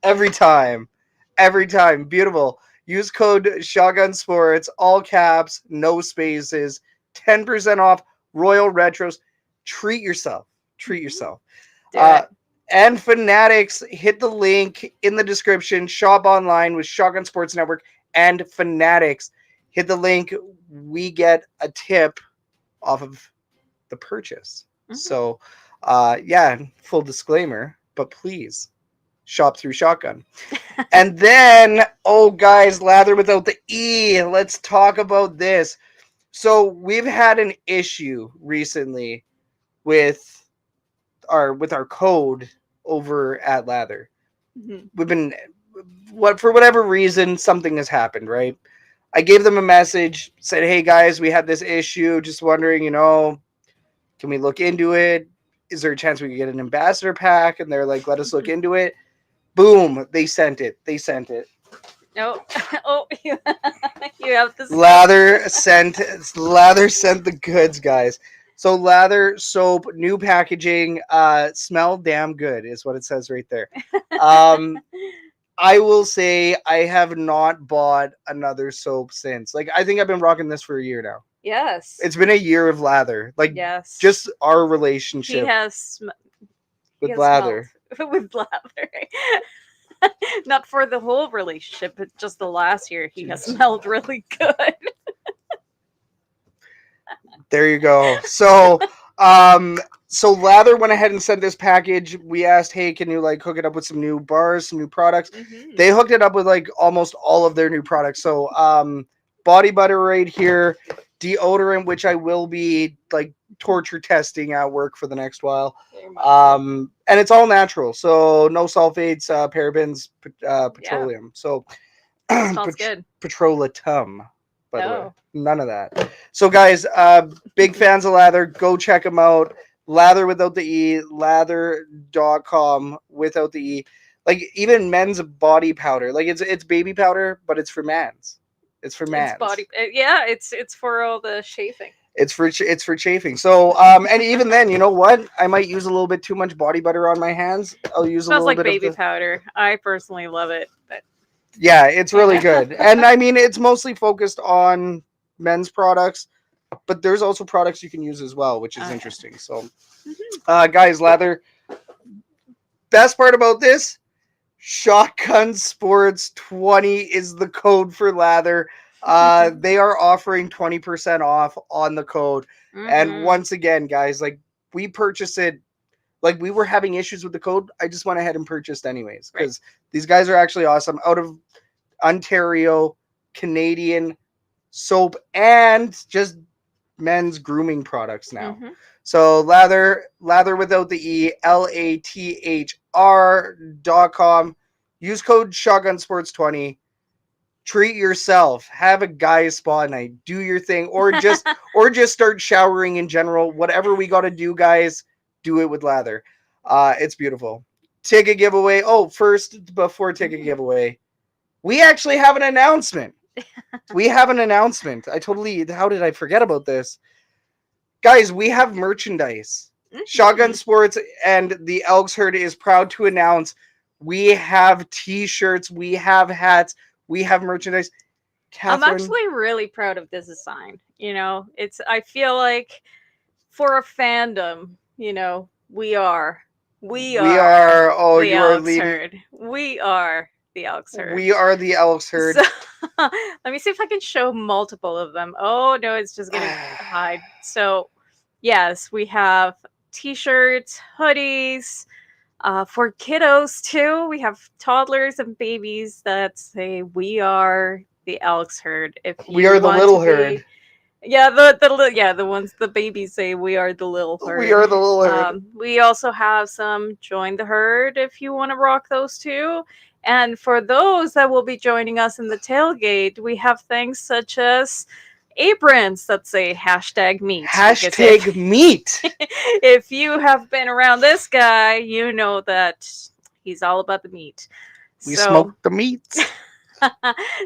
Every time. Beautiful. Use code Shotgun Sports, all caps, no spaces, 10% off Royal Retros. Treat yourself. And Fanatics, hit the link in the description. Shop online with Shotgun Sports Network and Fanatics. Hit the link. We get a tip off of the purchase. So, full disclaimer, but please shop through Shotgun. And then, guys, lather without the E. Let's talk about this. So we've had an issue recently with our code over at Lather. We've been, for whatever reason, something has happened, right? I gave them a message, said, hey guys, we had this issue, just wondering, can we look into it? Is there a chance we could get an ambassador pack? And they're like, let us look into it. Boom, they sent it. No. You have this. Lather sent the goods, guys. So Lather soap, new packaging, smell damn good is what it says right there. I will say I have not bought another soap since. I think I've been rocking this for a year now. Yes. It's been a year of Lather. Yes. Just our relationship. He has with Lather. With Lather. Not for the whole relationship, but just the last year he has smelled really good. There you go. So Lather went ahead and sent this package. We asked, hey, can you hook it up with some new bars, some new products? They hooked it up with almost all of their new products. So body butter right here, deodorant, which I will be torture testing at work for the next while. And it's all natural, so no sulfates, parabens, petroleum. So smells good. Petrolatum, by the way. None of that. So guys, big fans of Lather. Go check them out. Lather without the E, lather.com without the E. Even men's body powder. It's baby powder, but it's for mans. It's for mans. It's for all the chafing. It's for chafing. So and even then, you know what? I might use a little bit too much body butter on my hands. I'll use a little bit of baby powder. I personally love it, but yeah, it's really good. And I mean, it's mostly focused on men's products, but there's also products you can use as well, which is interesting. So guys, Lather, best part about this, Shotgun Sports 20 is the code for Lather. They are offering 20% off on the code. And once again, guys, we purchased it, we were having issues with the code. I just went ahead and purchased anyways, because these guys are actually awesome. Out of Ontario, Canadian soap and just men's grooming products now. So lather without the E, LATHR.com. Use code Shotgun Sports 20. treat yourself, have a guy spa night, do your thing, or just start showering in general. Whatever we got to do, guys, do it with lather. It's beautiful. Ticket giveaway. Oh, first, before ticket giveaway, we actually have an announcement. We have an announcement. How did I forget about this? Guys, we have merchandise. Shotgun Sports and the Elks Herd is proud to announce we have t-shirts, we have hats, we have merchandise. Catherine, I'm actually really proud of this design. I feel like for a fandom, we are the Elks Herd. We are the Elks Herd. We are the Elks Herd. So, let me see if I can show multiple of them. Oh no, it's just gonna hide. So yes, we have t-shirts, hoodies, for kiddos too. We have toddlers and babies that say we are the Elks Herd. If we are the little herd. Yeah, the ones the babies say we are the little herd. We are the little herd. We also have some join the herd if you want to rock those too. And for those that will be joining us in the tailgate, we have things such as aprons that say #meat. #meat. If you have been around this guy, you know that he's all about the meat. We smoke the meat.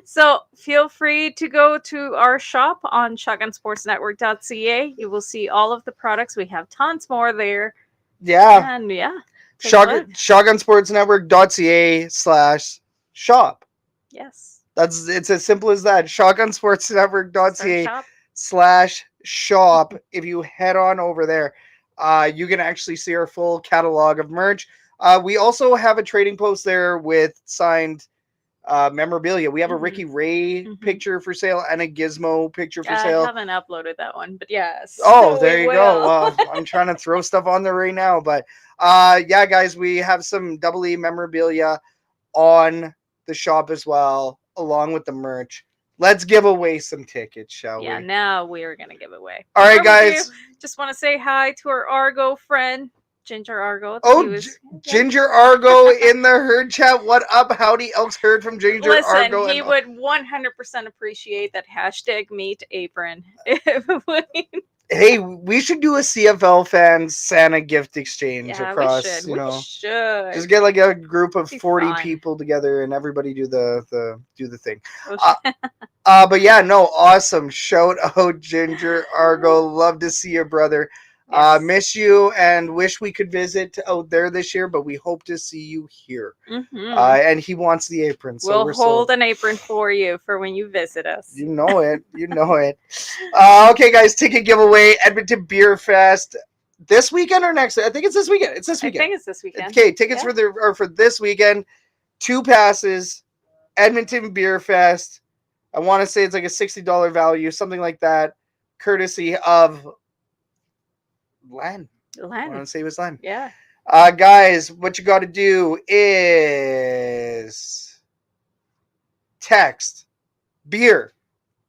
So feel free to go to our shop on shotgunsportsnetwork.ca. You will see all of the products. We have tons more there. Yeah. And yeah. Shotgunsportsnetwork.ca/shop. Yes. It's as simple as that. Shotgunsportsnetwork.ca/shop. If you head on over there, you can actually see our full catalog of merch. We also have a trading post there with signed memorabilia. We have a Ricky Ray picture for sale and a Gizmo picture for sale. I haven't uploaded that one, but yes. Oh, there you go. Well, I'm trying to throw stuff on there right now, but yeah, guys, we have some Double E memorabilia on the shop as well, along with the merch. Let's give away some tickets, shall we? Yeah, now we are gonna give away. All right, guys. Just want to say hi to our Argo friend, Ginger Argo. Ginger Argo in the herd chat. What up? Howdy, Elks Herd from Ginger Argo. Listen, he would 100% appreciate that #meat apron. Hey, we should do a CFL fans Santa gift exchange across. We should. Just get like a group of 40 people together and everybody do the thing. But yeah, no, awesome. Shout out Ginger Argo. Love to see you, brother. Yes. Miss you and wish we could visit out there this year, but we hope to see you here. And he wants the apron. So we'll hold an apron for you for when you visit us. You know it. You know it. Okay, guys, ticket giveaway. Edmonton Beer Fest. This weekend or next? I think it's this weekend. It's this weekend. I think it's this weekend. Okay, tickets for this weekend. 2 passes. Edmonton Beer Fest. I want to say it's like a $60 value, something like that, courtesy of Len. I want to say it was Len. Yeah. Guys, what you got to do is text beer,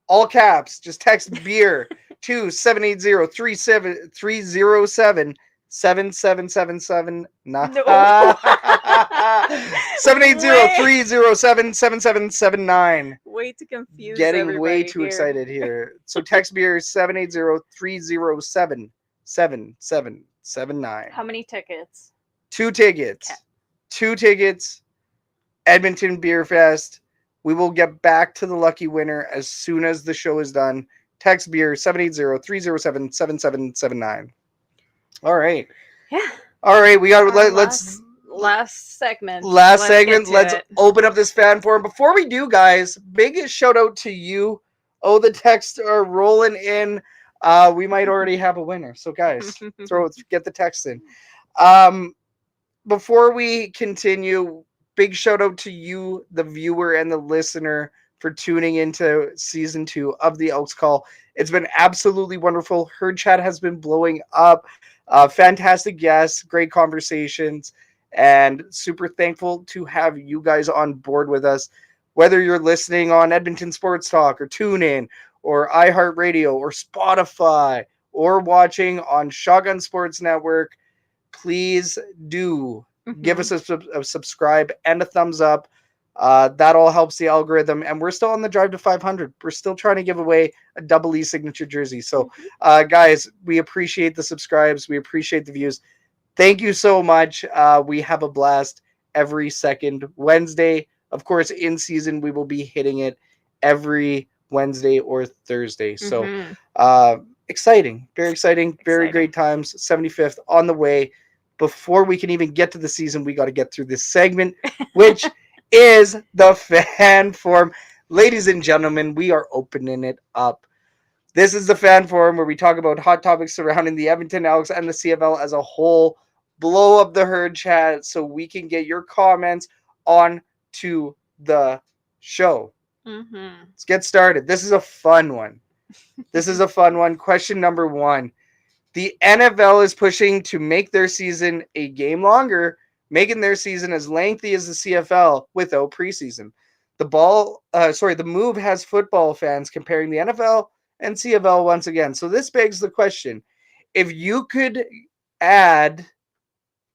all caps. Just text beer to 780-307-7777. 780-307-7779. Way too confused. Getting way too excited here. So text beer 780-307-7779. How many tickets? 2 tickets. Okay. 2 tickets. Edmonton Beer Fest. We will get back to the lucky winner as soon as the show is done. Text beer 780-307-7779. All right. Yeah. All right. We got let's last segment. Let's open up this fan forum. Before we do, guys, big shout out to you. Oh, the texts are rolling in. We might already have a winner. So guys, get the text in. Before we continue, big shout out to you, the viewer and the listener, for tuning into season 2 of the Elks Call. It's been absolutely wonderful. Herd chat has been blowing up. Fantastic guests, great conversations, and super thankful to have you guys on board with us. Whether you're listening on Edmonton Sports Talk or TuneIn or iHeartRadio or Spotify or watching on Shotgun Sports Network, please do give us a subscribe and a thumbs up. That all helps the algorithm, and we're still on the drive to 500. We're still trying to give away a double E signature jersey. So, guys, we appreciate the subscribes. We appreciate the views. Thank you so much. We have a blast every second Wednesday. Of course, in season, we will be hitting it every Wednesday or Thursday. So, exciting, very exciting, very great times. 75th on the way. Before we can even get to the season, we got to get through this segment, which is the fan forum. Ladies and gentlemen, we are opening it up. This is the fan forum where we talk about hot topics surrounding the Edmonton Elks and the CFL as a whole. Blow up the herd chat so we can get your comments on to the show. Let's get started. This is a fun one. Question number 1. The NFL is pushing to make their season a game longer, making their season as lengthy as the CFL without preseason. The move has football fans comparing the NFL and CFL once again. So this begs the question: if you could add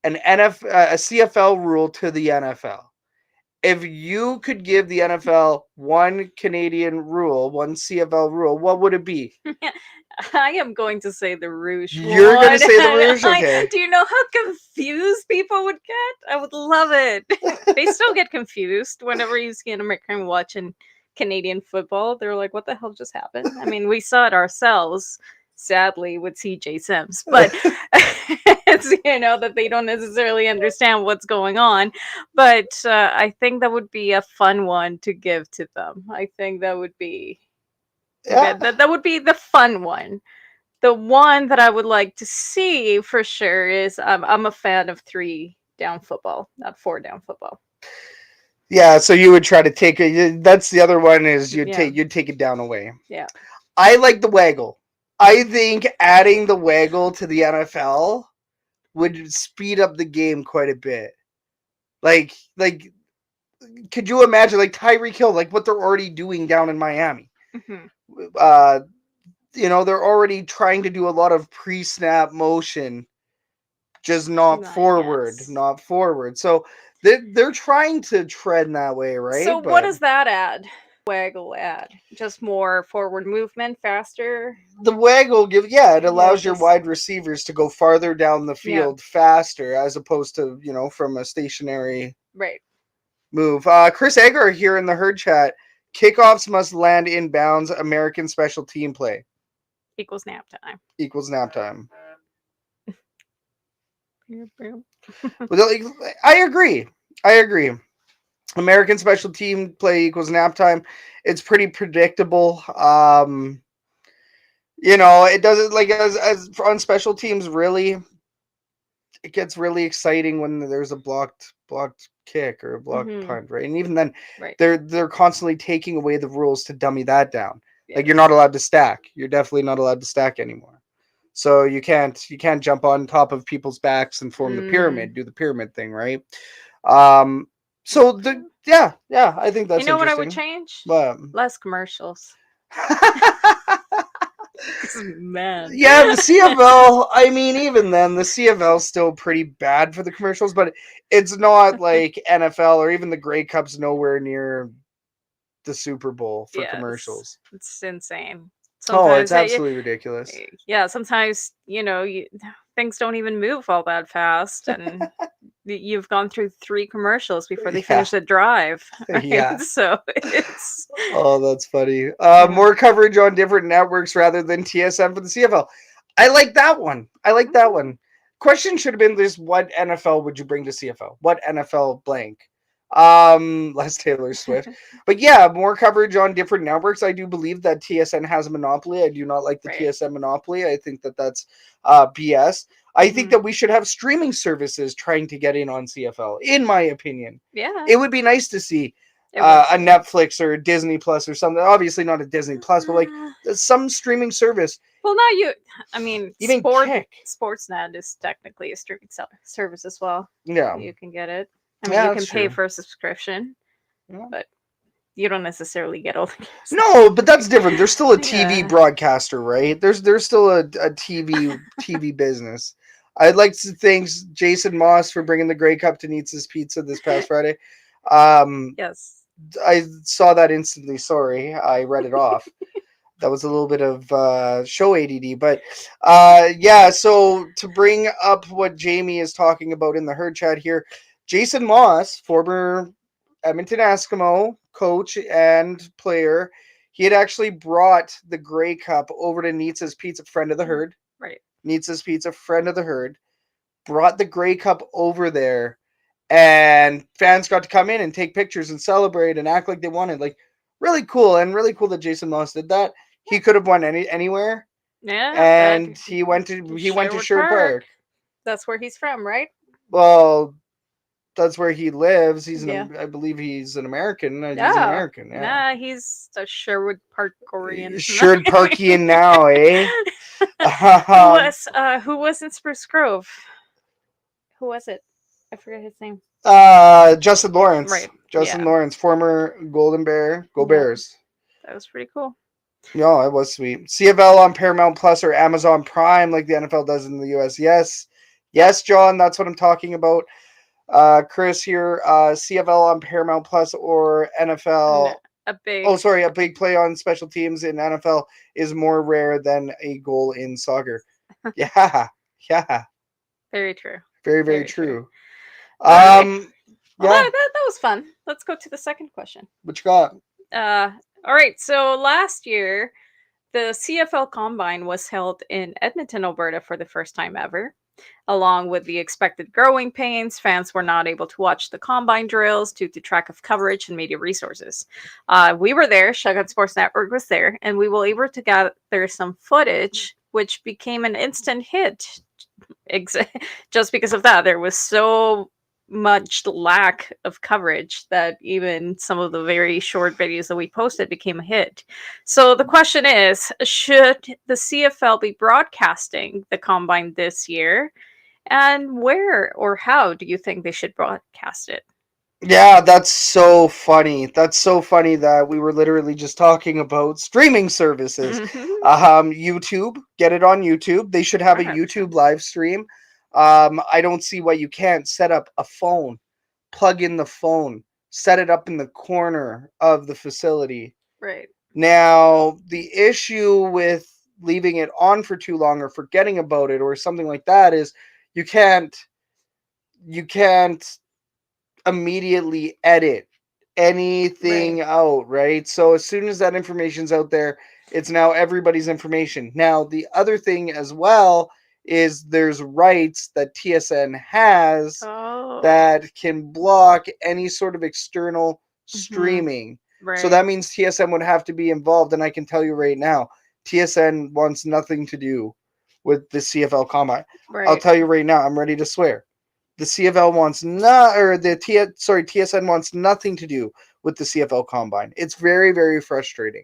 a CFL rule to the NFL, if you could give the NFL one Canadian rule, one CFL rule, what would it be? I am going to say the Rouge. You're going to say the Rouge? Okay. Do you know how confused people would get? I would love it. They still get confused whenever you see an American watching Canadian football. They're like, what the hell just happened? I mean, we saw it ourselves, sadly, with CJ Sims. But it's, that they don't necessarily understand what's going on. But I think that would be a fun one to give to them. I think that would be... Yeah. That would be the fun one. The one that I would like to see for sure is I'm a fan of 3 down football, not 4 down football. Yeah, so you would try to take it. That's the other one is you'd take it down away. Yeah. I like the waggle. I think adding the waggle to the NFL would speed up the game quite a bit. Like could you imagine Tyreek Hill, what they're already doing down in Miami? They're already trying to do a lot of pre-snap motion, just not forward. So they're trying to tread in that way, right? So what does that add? Waggle add? Just more forward movement, faster? The waggle it allows your wide receivers to go farther down the field faster, as opposed to, from a stationary move. Chris Egger here in the herd chat. Kickoffs must land in bounds. American special team play equals nap time. I agree. American special team play equals nap time. It's pretty predictable. It doesn't as on special teams. Really, it gets really exciting when there's a blocked kick or a blocked punt, right? And even then, they're constantly taking away the rules to dummy that down. Yes. You're not allowed to stack. You're definitely not allowed to stack anymore. So you can't jump on top of people's backs and form the pyramid, do the pyramid thing, right? So I think that's what I would change? What? Less commercials. Man. Yeah, the CFL, even then, the CFL's still pretty bad for the commercials, but it's not like NFL or even the Grey Cup's nowhere near the Super Bowl for commercials. It's insane. Sometimes it's absolutely ridiculous. Yeah, sometimes, things don't even move all that fast, and you've gone through 3 commercials before they finish the drive. Right? Yeah. So it's... Oh, that's funny. More coverage on different networks rather than TSN for the CFL. I like that one. Question should have been this: what NFL would you bring to CFL? What NFL blank? Less Taylor Swift. But yeah, more coverage on different networks. I do believe that TSN has a monopoly. I do not like the TSN monopoly. I think that that's BS. I think that we should have streaming services trying to get in on CFL, in my opinion. Yeah. It would be nice to see a Netflix or a Disney Plus or something. Obviously not a Disney Plus, but some streaming service. Well, now even Sportsnet is technically a streaming service as well. Yeah. You can get it. You can pay for a subscription, but you don't necessarily get all the games. No, but that's different. There's still a TV broadcaster, right? There's still a TV business. I'd like to thank Jason Moss for bringing the Grey Cup to Nietzsche's Pizza this past Friday. Yes. I saw that instantly. Sorry, I read it off. That was a little bit of show ADD, but yeah. So to bring up what Jamie is talking about in the herd chat here, Jason Moss, former Edmonton Eskimo coach and player, he had actually brought the Grey Cup over to Nietzsche's Pizza, friend of the herd. Right. Nietzsche's Pizza, friend of the herd, brought the Grey Cup over there, and fans got to come in and take pictures and celebrate and act like they wanted. Like, really cool, and really cool that Jason Moss did that. He could have won anywhere, Yeah. and he went to Sherwood Park. That's where he's from, right? Well, that's where he lives. Yeah. I believe he's an American. He's an Yeah. American. Yeah. Nah, he's a Sherwood Parkorian. Sherwood Parkian now, eh? Who was in Spruce Grove? Who was it? I forget his name. Justin Lawrence. Right. Justin Yeah. Lawrence, former Golden Bear. Go Yeah. Bears. That was pretty cool. No, it was sweet. CFL on Paramount Plus or Amazon Prime, like the NFL does in the US. Yes, John, that's what I'm talking about. Chris here, CFL on Paramount Plus or NFL. A big play on special teams in NFL is more rare than a goal in soccer. Yeah. Very true. Very, very true. Well, that was fun. Let's go to the second question. What you got? All right. So last year, the CFL Combine was held in Edmonton, Alberta for the first time ever. Along with the expected growing pains, fans were not able to watch the Combine drills due to lack of coverage and media resources. We were there, Shotgun Sports Network was there, and we were able to gather some footage, which became an instant hit. Just because of that, there was so much lack of coverage that even some of the very short videos that we posted became a hit. So the question is, should the CFL be broadcasting the Combine this year? And where or how do you think they should broadcast it? Yeah, that's so funny. That's so funny that we were literally just talking about streaming services. YouTube, get it on YouTube. They should have a YouTube live stream. I don't see why you can't set up a phone, plug in the phone, set it up in the corner of the facility. Right. Now, the issue with leaving it on for too long or forgetting about it or something like that is you can't immediately edit anything out, right? So as soon as that information's out there, it's now everybody's information. Now, the other thing as well is there's rights that TSN has that can block any sort of external streaming. Right. So that means TSN would have to be involved, and I can tell you right now, TSN wants nothing to do with the CFL Combine. Right. I'll tell you right now, I'm ready to swear. The CFL wants TSN wants nothing to do with the CFL Combine. It's very, very frustrating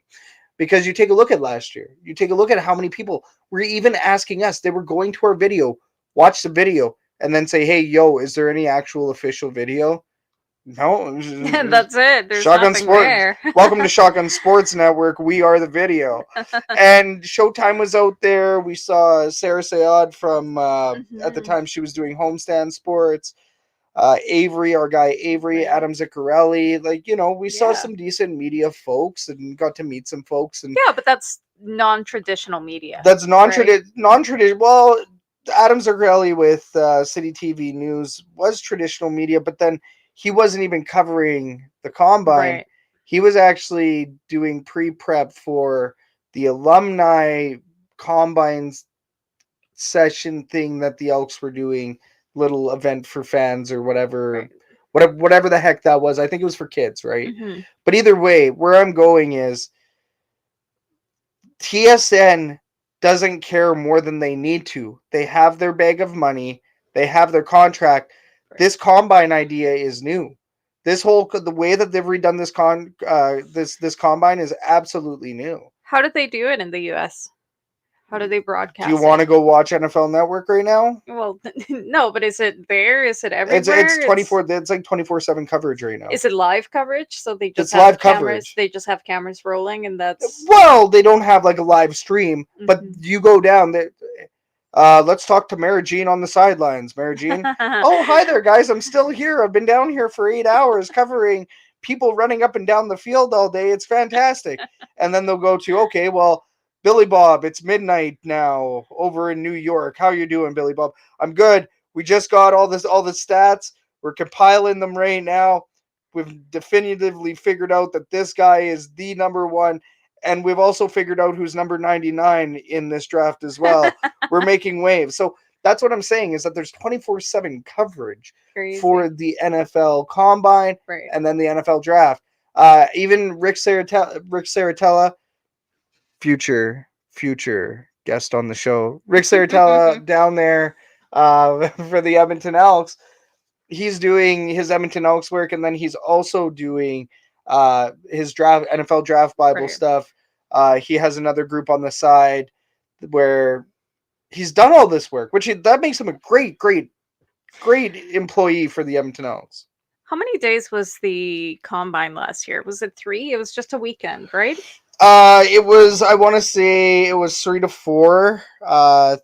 because you take a look at last year. You take a look at how many people were even asking us. They were going to our video, watch the video, and then say, "Hey, yo, is there any actual official video?" No, that's it. There's Shotgun nothing Sports. there. Welcome to Shotgun Sports Network. We are the video. And Showtime was out there. We saw Sarah Sayad from at the time she was doing Homestand Sports. Avery, our guy Avery, Adam Ziccarelli. Like, we saw some decent media folks and got to meet some folks. And yeah, but that's non-traditional media. That's non-traditional. Well, Adam Ziccarelli with City TV News was traditional media, but then he wasn't even covering the Combine. Right. He was actually doing pre-prep for the alumni Combines session thing that the Elks were doing, little event for fans or whatever, whatever the heck that was. I think it was for kids, right? Mm-hmm. But either way, where I'm going is TSN doesn't care more than they need to. They have their bag of money. They have their contract. Right. This Combine idea is new. The way that they've redone this Combine is absolutely new. How did they do it in the US? How do they broadcast? Do you want to go watch NFL Network right now? Well, no, but is it there? Is it everywhere? It's 24. It's like 24/7 coverage right now. Is it live coverage? So they just have live cameras. Coverage. They just have cameras rolling, and that's. Well, they don't have like a live stream, but you go down there. Let's talk to Mara Jean on the sidelines. Mara Jean, oh, hi there, guys. I'm still here. I've been down here for 8 hours covering people running up and down the field all day. It's fantastic. And then they'll go to, okay, well, Billy Bob, it's midnight now over in New York. How you doing, Billy Bob? I'm good. We just got all the stats. We're compiling them right now. We've definitively figured out that this guy is the number one. And we've also figured out who's number 99 in this draft as well. We're making waves. So that's what I'm saying, is that there's 24/7 coverage for the NFL Combine and then the NFL Draft. Even Rick Saratella, future guest on the show, Rick Saratella down there for the Edmonton Elks. He's doing his Edmonton Elks work, and then he's also doing his NFL Draft Bible stuff. He has another group on the side where he's done all this work, that makes him a great employee for the Edmonton Elks. How many days was the Combine last year? Was it 3? It was just a weekend, right? It was, I want to say it was 3 to 4,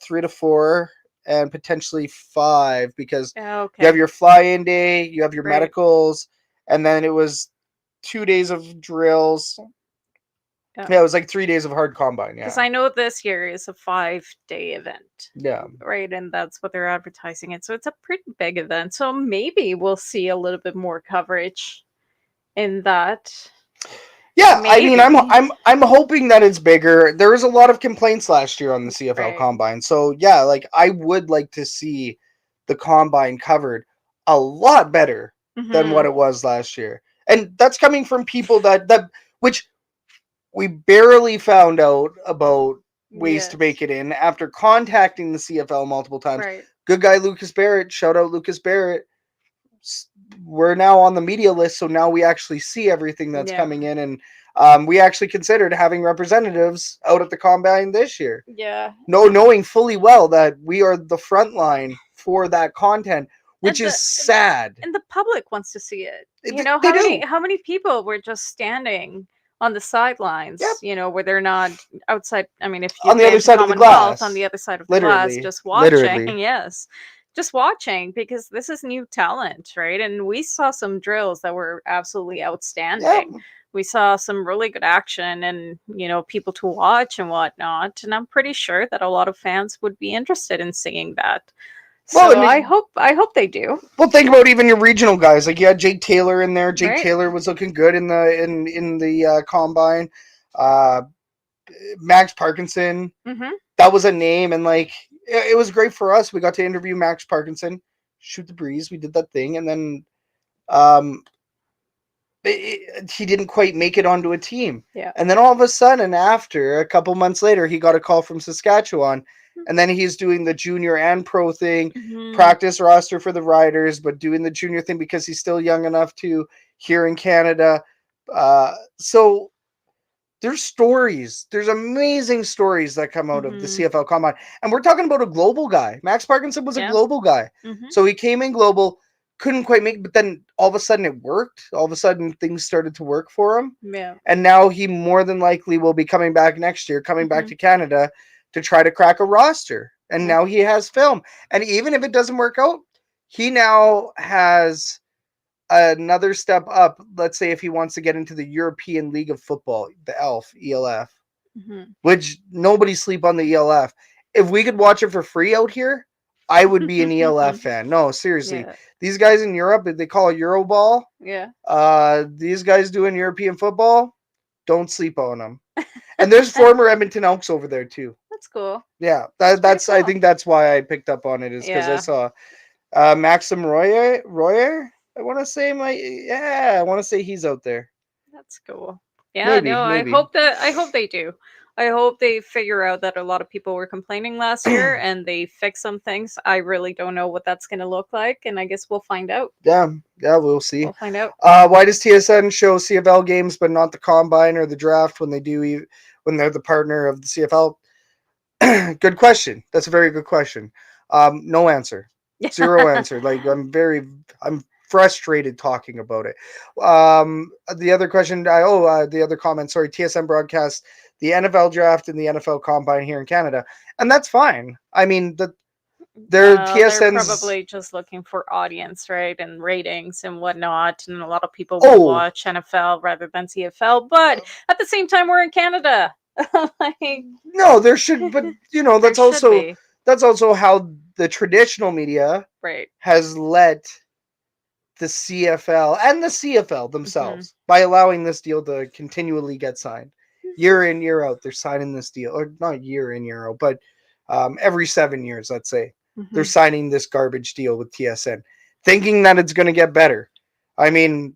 3 to 4, and potentially 5, because you have your fly-in day, you have your medicals, and then it was 2 days of drills. Yeah, it was like 3 days of hard combine. Yeah, because I know this year is a 5-day event. Yeah, right, and that's what they're advertising it. So it's a pretty big event. So maybe we'll see a little bit more coverage in that. Yeah, maybe. I mean, I'm hoping that it's bigger. There was a lot of complaints last year on the CFL Combine, so yeah, like I would like to see the Combine covered a lot better than what it was last year, and that's coming from people that which we barely found out about ways to make it in after contacting the CFL multiple times. Good guy Lucas Barrett, shout out Lucas Barrett. We're now on the media list, so now we actually see everything that's coming in, and we actually considered having representatives out at the Combine this year. Yeah. Knowing fully well that we are the front line for that content, which is sad. And the public wants to see it. How many people were just standing on the sidelines, where they're not outside. I mean, if you're on the other side of the glass, on the other side of the glass, just watching, just watching, because this is new talent, right? And we saw some drills that were absolutely outstanding. We saw some really good action, and people to watch and whatnot. And I'm pretty sure that a lot of fans would be interested in seeing that. So I hope they do. Well, think about even your regional guys. Like you had Jake Taylor in there. Jake Taylor was looking good in the Combine. Max Parkinson. That was a name, and like it was great for us. We got to interview Max Parkinson, shoot the breeze. We did that thing, and then he didn't quite make it onto a team. Yeah. And then all of a sudden, after a couple months later, he got a call from Saskatchewan. And then he's doing the junior and pro thing, practice roster for the Riders, but doing the junior thing because he's still young enough to here in Canada. So there's stories. There's amazing stories that come out of the CFL Combine. And we're talking about a global guy. Max Parkinson was a global guy. So he came in global, couldn't quite make it, but then all of a sudden it worked. All of a sudden things started to work for him. Yeah. And now he more than likely will be coming back next year, coming back to Canada to try to crack a roster. And now he has film. And even if it doesn't work out, he now has another step up. Let's say if he wants to get into the European League of Football, the ELF, which nobody sleep on the ELF. If we could watch it for free out here, I would be an ELF fan. No, seriously. Yeah. These guys in Europe, they call it Euroball. Yeah. These guys doing European football, don't sleep on them. And there's former Edmonton Elks over there too. That's cool. Yeah, that's cool. I think that's why I picked up on it, is because I saw Maxim Royer. I want to say he's out there. That's cool. Yeah, maybe. I hope they do. I hope they figure out that a lot of people were complaining last year and they fix some things. I really don't know what that's going to look like, and I guess we'll find out. Yeah, we'll see. We'll find out. Why does TSN show CFL games but not the Combine or the Draft when they're the partner of the CFL? Good question. That's a very good question. No answer. Zero answer. Like I'm frustrated talking about it. The other question, the other comment, sorry, TSN broadcast the NFL Draft and the NFL Combine here in Canada, and that's fine. I mean, their TSNs they're probably just looking for audience, right, and ratings and whatnot, and a lot of people will watch NFL rather than CFL. But at the same time, we're in Canada. Like, no, there should, but that's also how the traditional media has let the CFL and the CFL themselves by allowing this deal to continually get signed year in, year out. They're signing this deal, or not year in, year out, but every 7 years, let's say, they're signing this garbage deal with TSN, thinking that it's going to get better. I mean,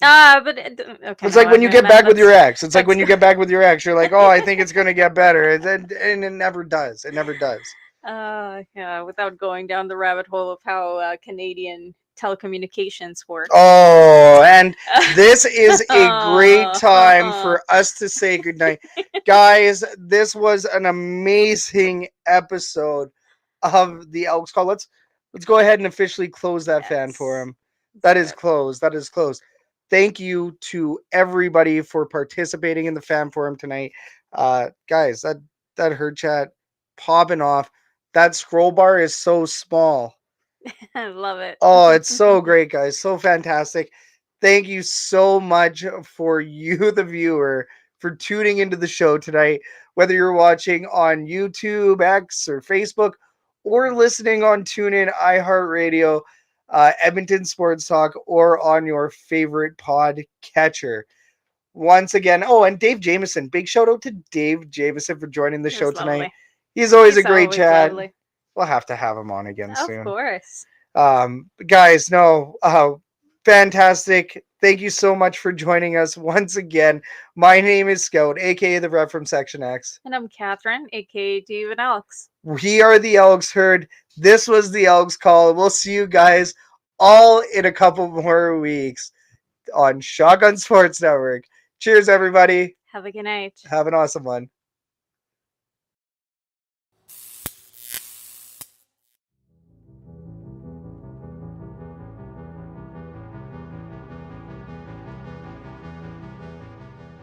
but it's like when you get back with your ex. It's like when you get back with your ex, you're like, oh, I think it's going to get better, and it never does. It never does. Yeah, without going down the rabbit hole of how Canadian telecommunications work. Oh, and this is a great time for us to say goodnight. Guys, this was an amazing episode of the Elks Call. Let's go ahead and officially close that fan forum. That is closed. That is closed. Thank you to everybody for participating in the fan forum tonight. Guys, that herd chat popping off. That scroll bar is so small. I love it. Oh, it's so great, guys. So fantastic. Thank you so much for you, the viewer, for tuning into the show tonight. Whether you're watching on YouTube, X, or Facebook, or listening on TuneIn, iHeartRadio, Edmonton Sports Talk, or on your favorite pod catcher. Once again, and Dave Jamieson. Big shout out to Dave Jamieson for joining the show tonight. Lovely. He's always a great chat. Lovely. We'll have to have him on again soon. Of course. Guys, fantastic. Thank you so much for joining us once again. My name is Scout, aka the Rep from Section X. And I'm Catherine, aka David Elks. We are the Elks Herd. This was the Elks Call. We'll see you guys all in a couple more weeks on Shotgun Sports Network. Cheers, everybody. Have a good night. Have an awesome one.